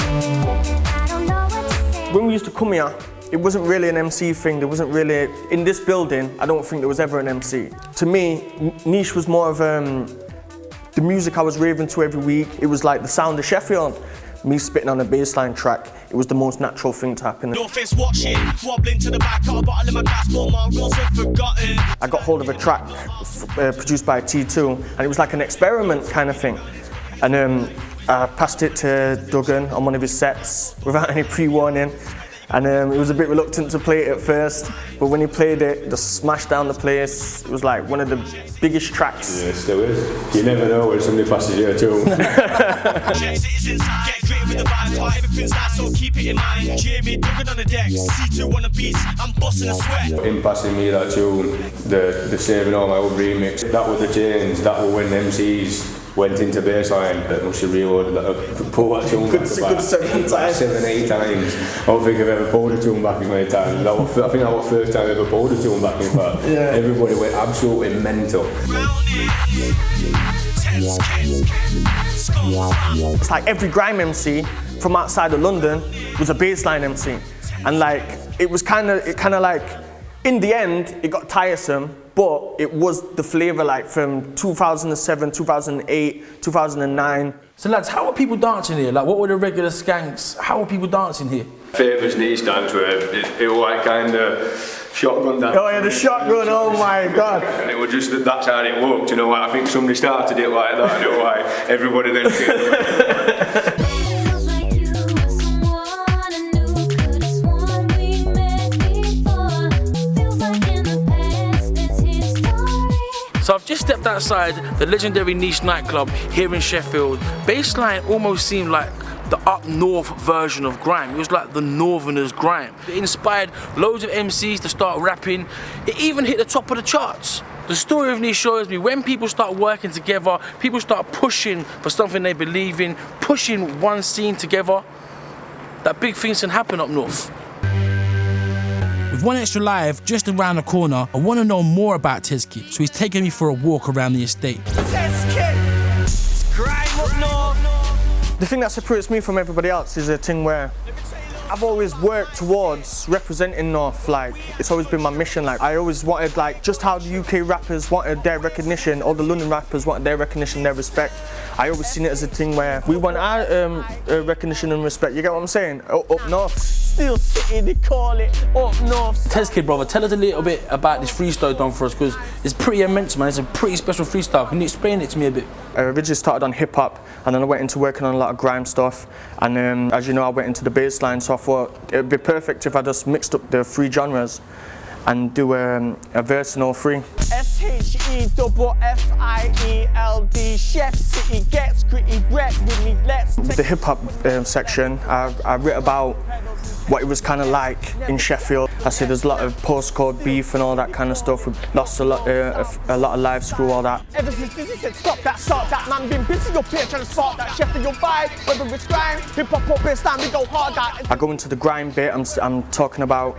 I don't know what to say. When we used to come here, it wasn't really an MC thing. There wasn't really, in this building, I don't think there was ever an MC. To me, Niche was more of the music I was raving to every week. It was like the sound of Sheffield. Me spitting on a bassline track, it was the most natural thing to happen. Your face watching, wobbling to the back of a bottle in my glass, all my rules are forgotten. I got hold of a track produced by T2, and it was like an experiment kind of thing. And I passed it to Duggan on one of his sets without any pre-warning. And he was a bit reluctant to play it at first, but when he played it, just smashed down the place. It was like one of the biggest tracks. Yeah, it still is. You never know when somebody passes you a tune. Get great with the vibes, everything's nice, so keep it in mind. Jamie Duggan on the deck, C2 on the beats, I'm busting a sweat. Him passing me that tune, the Saving All My Old remix, that was the change, that was when MCs went into bassline. That must have reloaded that, pull that tune back about 7, 8 times. I don't think I've ever pulled a tune back as many times. I think that was the first time I ever pulled a tune back in fact. Yeah. Everybody went absolutely mental. It's like every grime MC from outside of London was a bassline MC. And like, it kind of like, in the end, it got tiresome, but it was the flavour like from 2007, 2008, 2009. So lads, how are people dancing here? Like, what were the regular skanks? How are people dancing here? Famous niche dance where it was like kind of shotgun dance. Oh yeah, the shotgun, oh my God. And it was just that's how it worked, you know, I think somebody started it like that, you know, like everybody then came. So I've just stepped outside the legendary niche nightclub here in Sheffield. Bassline almost seemed like the up north version of grime. It was like the northerners' grime. It inspired loads of MCs to start rapping. It even hit the top of the charts. The story of Niche shows me when people start working together, people start pushing for something they believe in, pushing one scene together, that big things can happen up north. With One Extra Live just around the corner, I want to know more about Tezkid, so he's taking me for a walk around the estate. Tezkid! Grime Up North! The thing that separates me from everybody else is a thing where I've always worked towards representing North. Like, it's always been my mission. Like, I always wanted, like, just how the UK rappers wanted their recognition, all the London rappers wanted their recognition, their respect. I always seen it as a thing where we want our recognition and respect. You get what I'm saying? Up North. Steel City, they call it Up North. Tezkid, brother, tell us a little bit about this freestyle done for us, because it's pretty immense, man. It's a pretty special freestyle. Can you explain it to me a bit? I originally started on hip hop, and then I went into working on a lot of grime stuff. And as you know, I went into the bassline, so I thought it would be perfect if I just mixed up the three genres and do a verse in all three. SHEFFIELD, Chef City gets gritty, rep with me, let's take. The hip hop section, I wrote about what it was kind of like in Sheffield. I see there's a lot of postcode beef and all that kind of stuff. We lost a lot of lives through all that. Ever since Dizzy said stop that, start that, man been busy up here trying to spark that Sheffield vibe. Whether it's grime, hip hop or bassline, we go hard at. I go into the grime bit, I'm talking about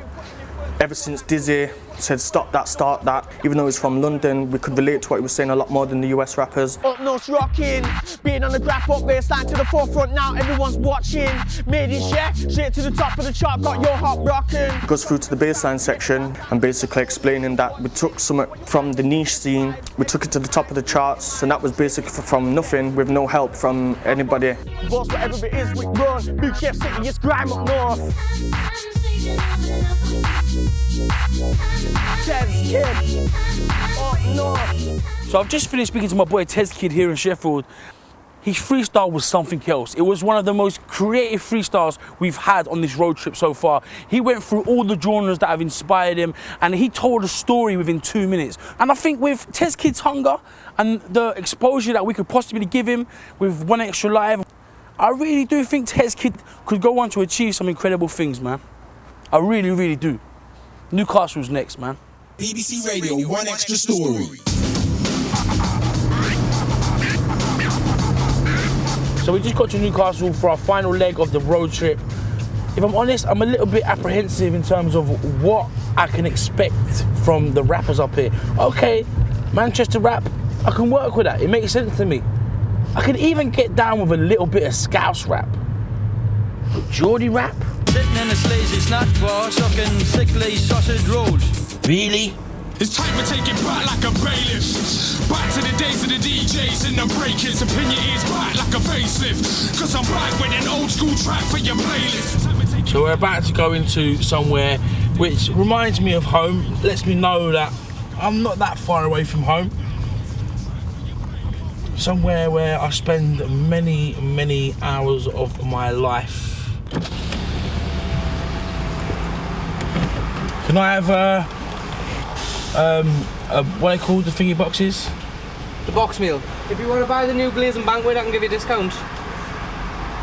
ever since Dizzy said stop that, start that. Even though he's from London, we could relate to what he was saying a lot more than the US rappers. Up North's rocking, being on the grab up bassline to the forefront now, everyone's watching. Made it straight to the top of the chart, got your heart rocking. It goes through to the bassline section and basically explaining that we took something from the niche scene, we took it to the top of the charts, and that was basically from nothing with no help from anybody. Boss, whatever it is, we run. Big Chef City, it's Grime Up North. Tezkid, Up North. So I've just finished speaking to my boy Tezkid here in Sheffield. His freestyle was something else. It was one of the most creative freestyles we've had on this road trip so far. He went through all the genres that have inspired him, and he told a story within 2 minutes. And I think with Tezkid's hunger and the exposure that we could possibly give him with One Extra Live, I really do think Tezkid could go on to achieve some incredible things, man. I really, really do. Newcastle's next, man. BBC Radio, One Extra Story. So we just got to Newcastle for our final leg of the road trip. If I'm honest, I'm a little bit apprehensive in terms of what I can expect from the rappers up here. Okay, Manchester rap, I can work with that. It makes sense to me. I can even get down with a little bit of Scouse rap. But Geordie rap? Sitting in a sleazy snack bar, sucking sickly sausage rolls. Really? It's time to take it back like a bailiff. Back to the days of the DJs and the breakers. And pin your ears back like a facelift. Cause I'm back with an old school track for your playlist. So we're about to go into somewhere which reminds me of home. Lets me know that I'm not that far away from home. Somewhere where I spend many, many hours of my life. Can I have what are they called, the thingy boxes? The box meal. If you want to buy the new Blazing Banquet, I can give you a discount.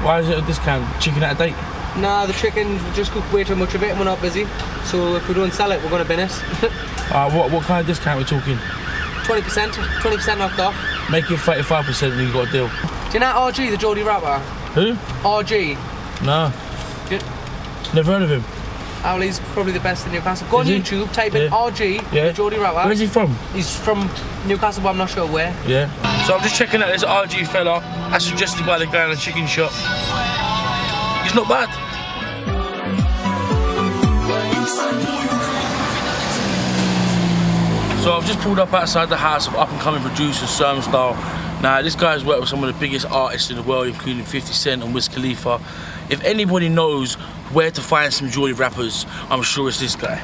Why is it a discount? Chicken out of date? Nah, the chicken, we just cook way too much of it and we're not busy. So if we don't sell it, we're going to bin it. What kind of discount are we talking? 20% knocked off. Make it 35% and you've got a deal. Do you know RG, the Geordie rapper? Who? RG. No. Never heard of him. Owley's probably the best in Newcastle. Go on YouTube, type in RG, the Geordie rapper. Where's he from? He's from Newcastle, but I'm not sure where. Yeah. So I'm just checking out this RG fella, as suggested by the guy in the chicken shop. He's not bad. So I've just pulled up outside the house of up-and-coming producer Style. Now, this guy's worked with some of the biggest artists in the world, including 50 Cent and Wiz Khalifa. If anybody knows where to find some Geordie rappers, I'm sure it's this guy.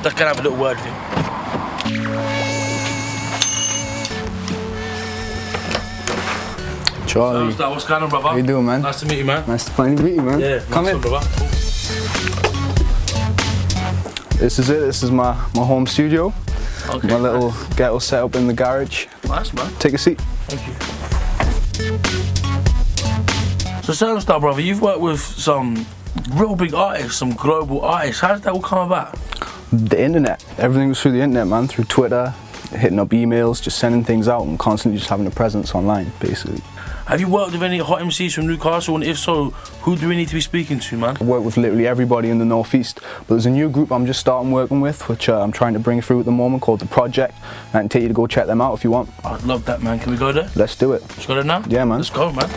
Let's go have a little word with him. Charlie. Style, what's going on, brother? How you doing, man? Nice to meet you, man. Nice to finally meet you, man. Yeah, come nice in. Brother. This is it. This is my home studio. Okay, my little ghetto setup in the garage. Nice, man. Take a seat. Thank you. So, Style, brother, you've worked with some real big artists, some global artists. How did that all come about? The internet. Everything was through the internet, man. Through Twitter, hitting up emails, just sending things out and constantly just having a presence online, basically. Have you worked with any hot MCs from Newcastle, and if so, who do we need to be speaking to, man? I work with literally everybody in the northeast, but there's a new group I'm just starting working with, which I'm trying to bring through at the moment, called The Project. And I can take you to go check them out if you want. I'd love that, man. Can we go there? Let's do it. Let's go there now? Yeah, man. Let's go, man.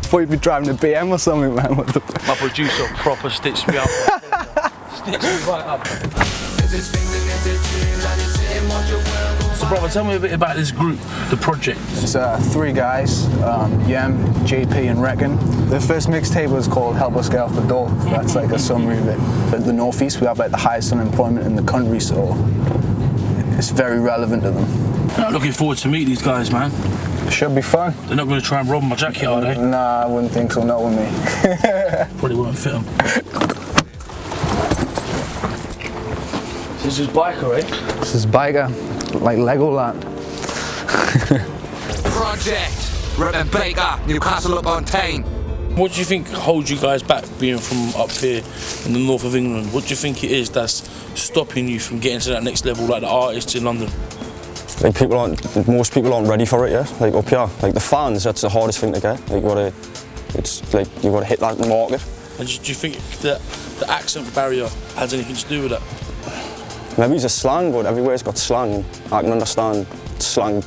Thought you'd be driving a BM or something, man. What the... My producer proper stitched me up. Stitched me right up. So, brother, tell me a bit about this group, The Project. It's 3 guys, Yem, JP and Reckon. The first mixtape was called Help Us Get Off the Door. That's like a summary of it. At the northeast, we have like the highest unemployment in the country, so it's very relevant to them. I'm looking forward to meet these guys, man. Should be fun. They're not going to try and rob my jacket, are they? Nah, I wouldn't think so, not with me. Probably won't fit them. This is Biker, eh? This is Biker, like Legoland. Project, Rep Baker, Newcastle upon Tyne. What do you think holds you guys back, being from up here in the north of England? What do you think it is that's stopping you from getting to that next level, like the artists in London? Like most people aren't ready for it, yeah. Like up here, like the fans, that's the hardest thing to get. Like it's like you gotta hit that market. And do you think that the accent barrier has anything to do with that? Maybe it's a slang, but everywhere's got slang. I can understand slang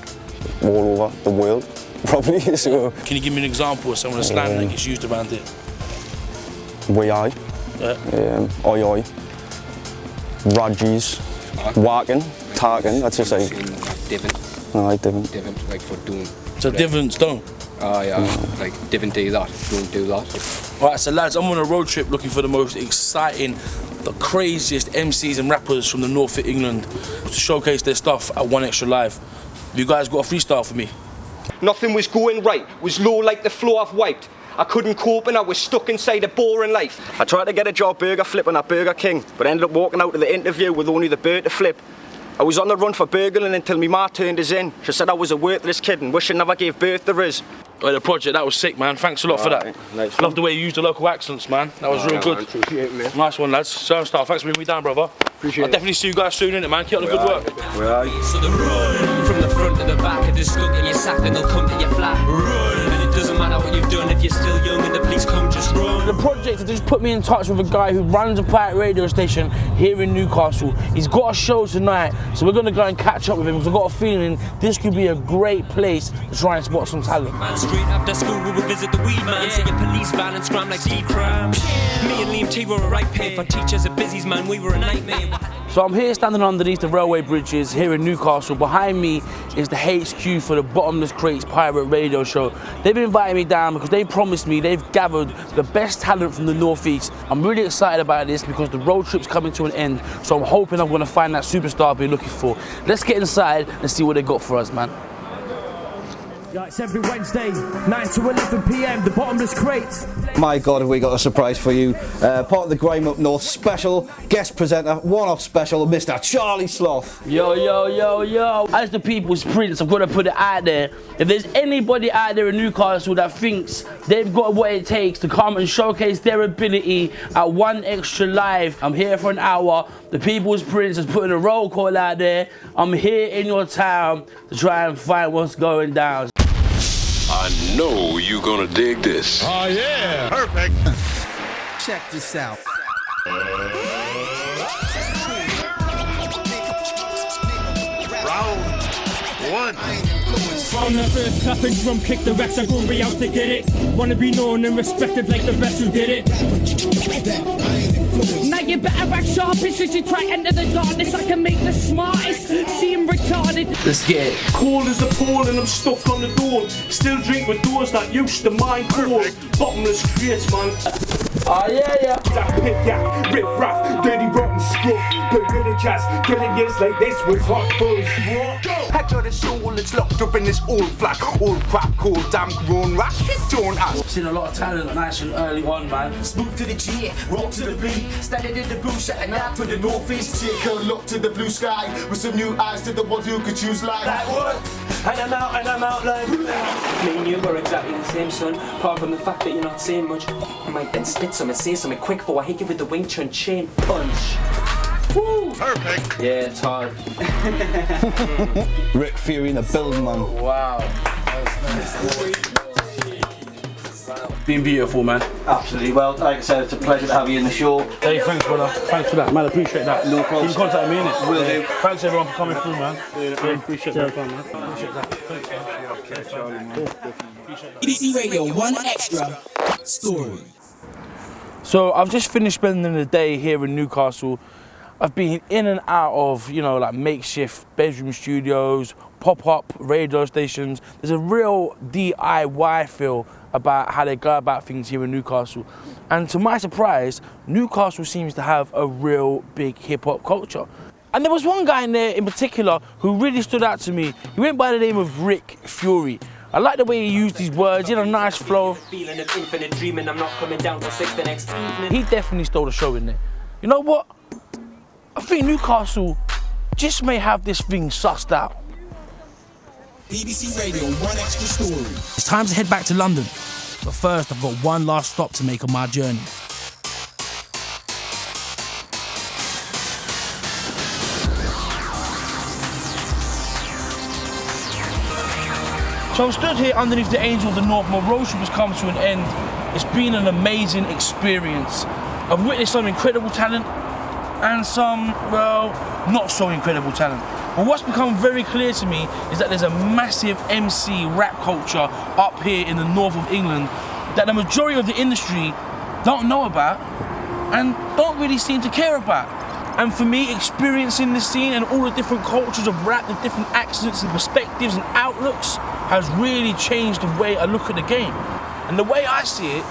all over the world, probably. So. Can you give me an example of some of the slang that gets used around here? We I. Yeah. Oi oi. Radgies. Whacking. Tarking. That's just like. Divin. No, like divin. Divin, like for doing. So divins don't? Oh yeah, like divin do that, don't do that. Alright, so lads, I'm on a road trip looking for the most exciting, the craziest MCs and rappers from the north of England to showcase their stuff at One Extra Live. You guys got a freestyle for me? Nothing was going right, was low like the floor I've wiped. I couldn't cope and I was stuck inside a boring life. I tried to get a job burger flipping at Burger King, but ended up walking out of the interview with only the bird to flip. I was on the run for burgling until my ma turned us in. She said I was a worthless kid and wish I never gave birth to Riz. Oh, The Project, that was sick, man. Thanks a lot for that. Nice. Love the way you used the local accents, man. That was real good. Man, appreciate it, man. Nice one, lads. Thanks for bringing me down, brother. Appreciate I'll definitely see you guys soon, innit, man. Keep up the good work. So the run from the front to the back of the skunk in your sack, and they'll come to your flat. Run, and it doesn't matter what you've done if you're still young and the police come, just run. The Project has just put me in touch with a guy who runs a pirate radio station here in Newcastle. He's got a show tonight, so we're going to go and catch up with him because I've got a feeling this could be a great place to try and spot some talent. Man, straight after school we would visit the weed man, see a police van and scram like Steve Cram. Me and Liam T were a right pair, for teachers and busies, man, we were a nightmare. So I'm here standing underneath the railway bridges here in Newcastle. Behind me is the HQ for the Bottomless Crates Pirate Radio Show. They've invited me down because they promised me they've gathered the best talent from the Northeast. I'm really excited about this because the road trip's coming to an end, so I'm hoping I'm going to find that superstar I've been looking for. Let's get inside and see what they got for us, man. Yeah, it's every Wednesday, 9 to 11 p.m, the Bottomless Crates. My God, have we got a surprise for you. Part of the Grime Up North special, guest presenter, one-off special, Mr. Charlie Sloth. Yo, yo, yo, yo. As the people's prince, I'm going to put it out there. If there's anybody out there in Newcastle that thinks they've got what it takes to come and showcase their ability at One Extra Live, I'm here for an hour. The people's prince is putting a roll call out there. I'm here in your town to try and find what's going down. I know you're gonna dig this. Oh yeah, perfect. Check this out. Round one. From the first clap and drum kick, the rest are gonna be out to get it. Wanna be known and respected like the rest who did it. Now you better act sharpish as you try to enter the darkness. I can make the smartest seem retarded. Let's get it. Cold as a pole and I'm stuffed on the door. Still drink with doors that used to mine cold. Bottomless crates, man. Oh yeah. That pit yak, rip rap, dirty rotten scruff. But really jazz, killing years like this with hot fuzz. Head to the soul, it's locked up in this old flat. Old crap, cold, damn grown rat. Don't ask. Seen a lot of talent nice and early on, man. Smooth to the G, rock to the beat. Standing in the booth, shutting out for the northeast. Take a look to the blue sky with some new eyes to the ones who could choose life. Like what? And I'm out like. Me and you are exactly the same, son. Apart from the fact that you're not saying much. I might then spit some and say something quick before I hit you with the Wing Chun chain punch. Woo! Perfect. Yeah, it's hard. Rick Fury in the building, man. Wow. Been beautiful, man. Absolutely. Well, like I said, it's a pleasure to have you in the show. Hey, thanks, brother. Thanks for that, man. I appreciate that. No problem. Keep in contact with me, innit? Will do. Thanks, everyone, for coming through, man. Appreciate that, man. Appreciate that. BBC Radio 1 Extra Story. So I've just finished spending the day here in Newcastle. I've been in and out of, like makeshift bedroom studios, pop-up radio stations. There's a real DIY feel about how they go about things here in Newcastle. And to my surprise, Newcastle seems to have a real big hip-hop culture. And there was one guy in there in particular who really stood out to me. He went by the name of Rick Fury. I like the way he used these words, he had a nice flow. Feeling of infinite dreaming, I'm not coming down till 6 the next evening. He definitely stole the show in there. You know what? I think Newcastle just may have this thing sussed out. BBC Radio 1 Extra Story. It's time to head back to London. But first, I've got one last stop to make on my journey. So I'm stood here underneath the Angel of the North. My road trip has come to an end. It's been an amazing experience. I've witnessed some incredible talent and some, well, not so incredible talent. But what's become very clear to me is that there's a massive MC rap culture up here in the north of England that the majority of the industry don't know about and don't really seem to care about. And for me, experiencing this scene and all the different cultures of rap, the different accents and perspectives and outlooks has really changed the way I look at the game. And the way I see it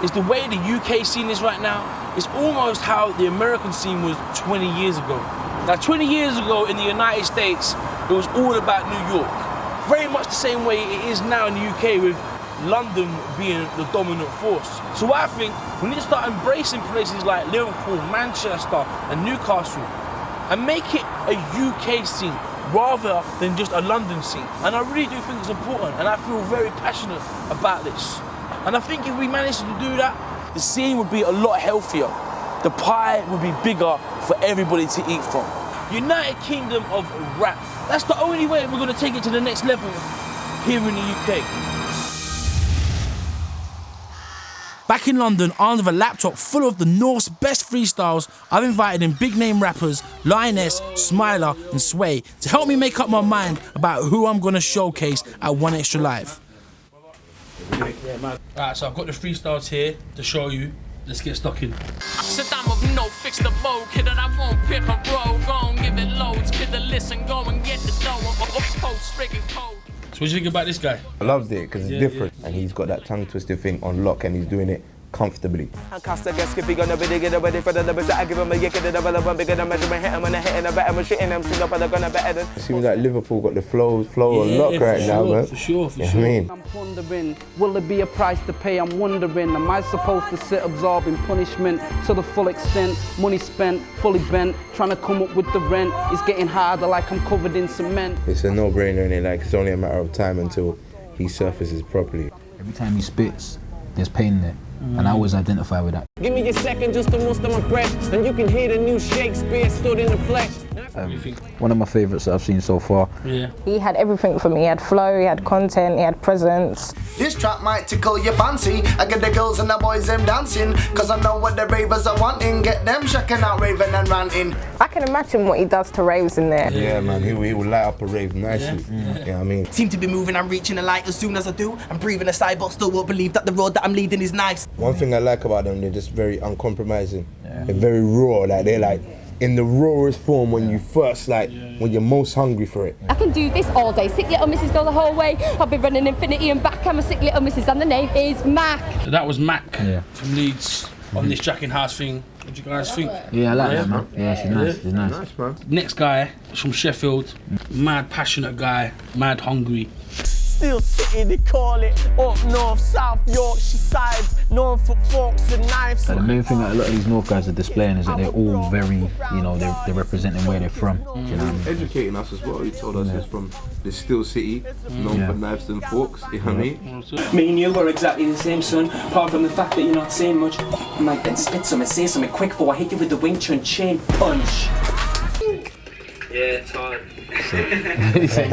is the way the UK scene is right now is almost how the American scene was 20 years ago. Now 20 years ago in the United States, it was all about New York. Very much the same way it is now in the UK with London being the dominant force. So I think we need to start embracing places like Liverpool, Manchester and Newcastle and make it a UK scene rather than just a London scene. And I really do think it's important and I feel very passionate about this. And I think if we manage to do that, the scene would be a lot healthier. The pie would be bigger for everybody to eat from. United Kingdom of Rap. That's the only way we're going to take it to the next level here in the UK. Back in London, armed with a laptop full of the North's best freestyles, I've invited in big name rappers Lioness, Smiler and Sway to help me make up my mind about who I'm going to showcase at 1 Extra Live. Alright, so I've got the freestyles here to show you. Let's get stuck in. Said I'm of no fix the bow, kid, and I won't pick a roll. Go and give it loads, kid, to listen, go and get the dough. Post friggin' code. So what do you think about this guy? I loved it because it's different and he's got that tongue twister thing on lock and he's doing it comfortably. And cast a guess if he gonna be digging ready for the numbers that I give him a yick and the double of one bigger than measurement, hit him and a hit and a better, I'm shitting them, sing up and they're gonna better than. It seems like Liverpool got the flow on lock right now, man. For sure. I mean? I'm wondering, will there be a price to pay? I'm wondering, am I supposed to sit absorbing punishment to the full extent? Money spent, fully bent, trying to come up with the rent. It's getting harder like I'm covered in cement. It's a no-brainer, innit? Like, it's only a matter of time until he surfaces properly. Every time he spits, there's pain there. And I always identify with that. Give me a second just to muster my breath, and you can hear the new Shakespeare stood in the flesh. One of my favourites that I've seen so far. Yeah. He had everything for me. He had flow, he had content, he had presence. This track might tickle your fancy. I get the girls and the boys them dancing, cause I know what the ravers are wanting. Get them checking out raving and ranting. I can imagine what he does to raves in there. Yeah, man, he will light up a rave nicely. You know what I mean? Seem to be moving, I'm reaching the light as soon as I do. I'm breathing aside, but still won't believe that the road that I'm leading is nice. One thing I like about them, they're just very uncompromising. They're very raw, like they're like in the rawest form when you first when you're most hungry for it. I can do this all day. Sick little Mrs. go the whole way. I'll be running infinity and back. I'm a sick little Mrs. and the name is Mac. So that was Mac from Leeds on this Jack in House thing. What do you guys think? Yeah, I like that, man. Yeah, she's nice. She's nice. Nice, man. Next guy is from Sheffield. Mad passionate guy, mad hungry. Still City, they call it. Up north, South Yorkshire sides, known for forks and knives. So the main thing that a lot of these North guys are displaying is that they're all very, you know, they're representing where they're from. Do you know what I mean? Educating us as well. He told us he's from the Still City, known for knives and forks. You know what I mean? Me and you were exactly the same, son. Apart from the fact that you're not saying much. I might then spit something, say something quick for I hit you with the Wing Chun chain punch. Yeah, it's hard. He said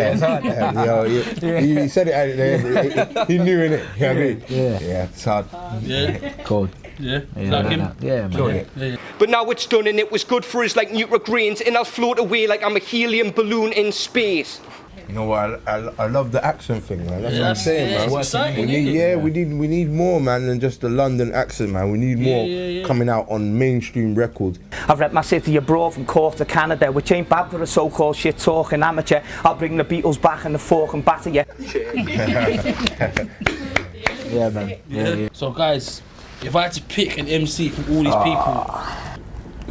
it out there. He knew in it. You know what I mean? Yeah, it's hard. Yeah. Cold. Yeah. Like him? Yeah, man. Yeah. But now it's done and it was good for us like Nutrigrains, and I'll float away like I'm a helium balloon in space. You know what? I love the accent thing, man. That's what I'm saying, man. It's exciting, we need more, man, than just the London accent, man. We need more coming out on mainstream records. I've repped my city abroad from Cork to Canada, which ain't bad for a so-called shit-talking amateur. I'll bring the Beatles back and the fork and batter you. Yeah, man. Yeah. So guys, if I had to pick an MC from all these people,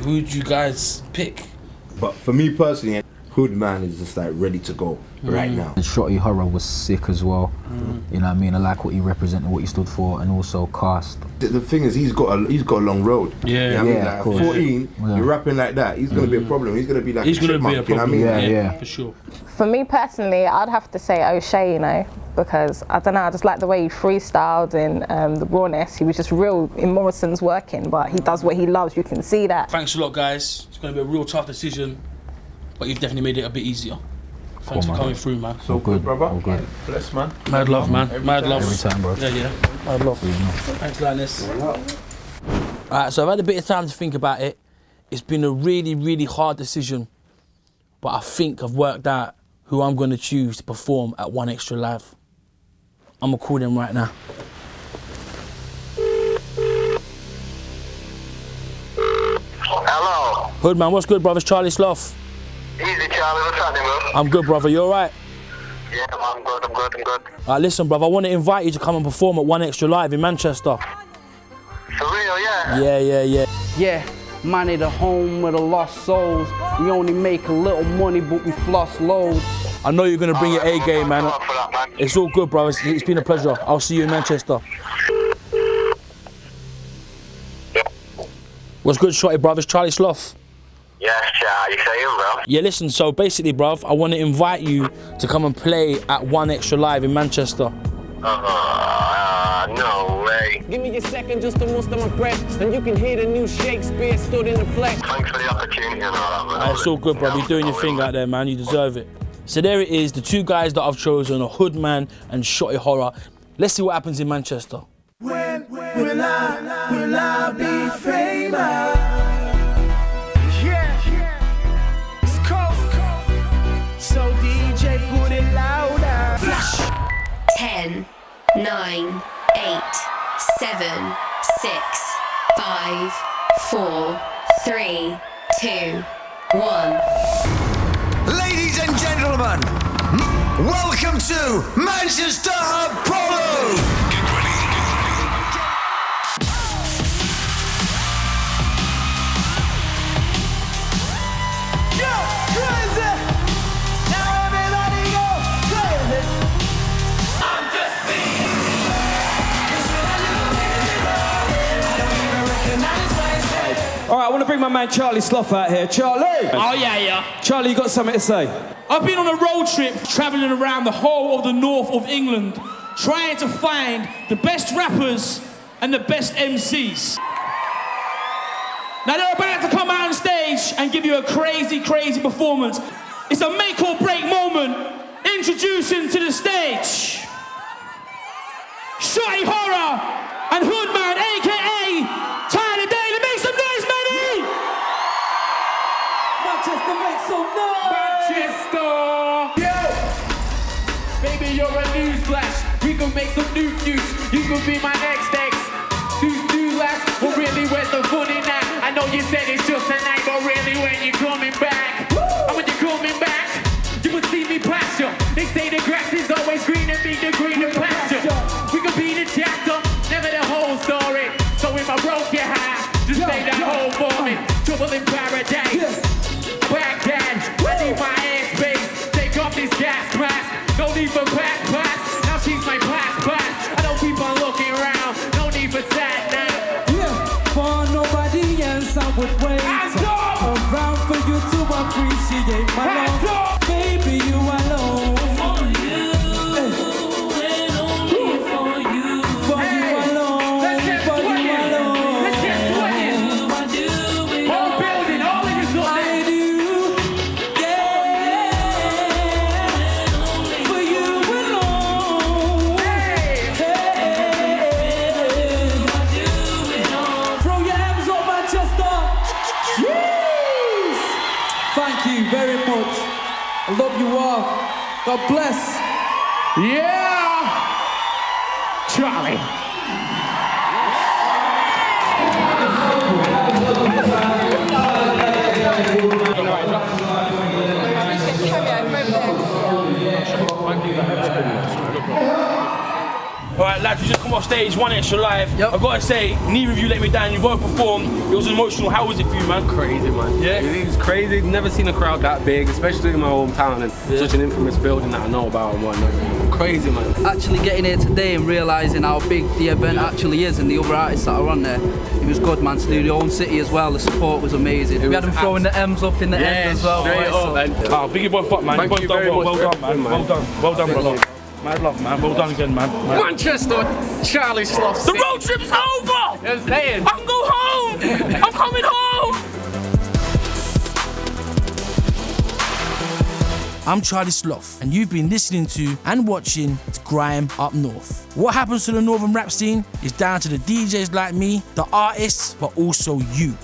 who would you guys pick? But for me personally, Hoodman is just like ready to go right now. And Shotty Horror was sick as well. You know what I mean? I like what he represented, what he stood for, and also Cast. The thing is, he's got a long road. Yeah, you know what I mean? Like 14, you're rapping like that. He's gonna be a problem. He's gonna be like he's gonna be a problem. You know what I mean? Yeah, for sure. For me personally, I'd have to say O'Shea, you know, because I don't know, I just like the way he freestyled and the rawness. He was just real in Morrisons working, but he does what he loves. You can see that. Thanks a lot, guys. It's gonna be a real tough decision, but you've definitely made it a bit easier. Thanks for coming through, man. So good, brother. All good. Bless, man. Mad love, man. Mad love. Every time, bro. Yeah. Mad love. Thanks, Linus. Alright, so I've had a bit of time to think about it. It's been a really, really hard decision, but I think I've worked out who I'm going to choose to perform at One Extra Live. I'm going to call them right now. Hello. Hoodman, what's good, brother? It's Charlie Sloth. Easy, Charlie. What's happening, bro? I'm good, brother. You alright? Yeah, I'm good. Alright, listen, brother. I want to invite you to come and perform at One Extra Live in Manchester. For real, yeah? Yeah. Yeah, money the home with the lost souls. We only make a little money, but we floss loads. I know you're going to bring your A game, man. It's all good, bro. It's been a pleasure. I'll see you in Manchester. What's good, Shotty, brother? It's Charlie Sloth. Yes, Charlie. You saying, bro? Yeah, listen, so basically, bruv, I want to invite you to come and play at One Extra Live in Manchester. No way. Give me a second just to muster my breath, and you can hear the new Shakespeare stood in the flesh. Thanks for the opportunity and all that, man. It's all good, bruv. You're doing your thing out there, man. You deserve it. So there it is, the two guys that I've chosen are Hoodman and Shotty Horror. Let's see what happens in Manchester. When will I be famous? So DJ, put it louder. Flash. 10, 9, 8, 7, 6, 5, 4, 3, 2, 1. Ladies and gentlemen, welcome to Manchester Apollo. Get ready. All right, I want to bring my man Charlie Sloth out here. Charlie! Oh, yeah. Charlie, you got something to say? I've been on a road trip travelling around the whole of the north of England trying to find the best rappers and the best MCs. Now they're about to come out on stage and give you a crazy, crazy performance. It's a make or break moment. Introducing to the stage, Shotty Horror and Hoodman, aka Tyler Daly. Make some noise, Manny! Manchester, make some noise! Manchester! Yo! Baby, you're a newsflash. We can make some new news. You could be my next ex. Do last. Well, really, where's the funny now? I know you said it's just a night, but really, when you're coming back, and when you're coming back, you will see me pasture. They say the grass is always green and be the greener pasture. We could be the chapter, never the whole story. So if I broke your heart, just say that whole for me. Trouble in paradise. Baghdad, I need my airspace. Take off this gas mask. No need for pass. Now she's my pass. I don't keep on looking around. No need for sad now. Yeah, for nobody else I would wait around for you to appreciate my love. Baby, you alone. For you, and only for you. For you alone. Let's get sweating. Let's get sweating. I do it whole building, all of you up there. I do, yeah. For you alone. Throw your hands up, Manchester. Jeez. Thank you very much. I love you all. God bless. Yeah! Charlie. Alright lads, we just come off stage, One Extra Live. I've got to say, neither of you let me down, you both performed. It was emotional. How was it for you, man? Crazy, man. Yeah? It was crazy. Never seen a crowd that big, especially in my hometown and such an infamous building that I know about and whatnot. Crazy, man. Actually getting here today and realising how big the event actually is and the other artists that are on there, it was good, man. To do the own city as well, the support was amazing. We had them throwing the M's up in the end as well. Straight up. Oh, big you both up, man. Thank you very much. Well done, man. Well done, brother. Mad love, man. Well done again, man. Manchester, Charlie Sloth. The road trip's over! I'm saying. I can go home! I'm coming home! I'm Charlie Sloth, and you've been listening to and watching Grime Up North. What happens to the northern rap scene is down to the DJs like me, the artists, but also you.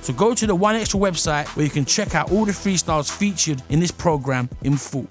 So go to the One Extra website where you can check out all the freestyles featured in this program in full.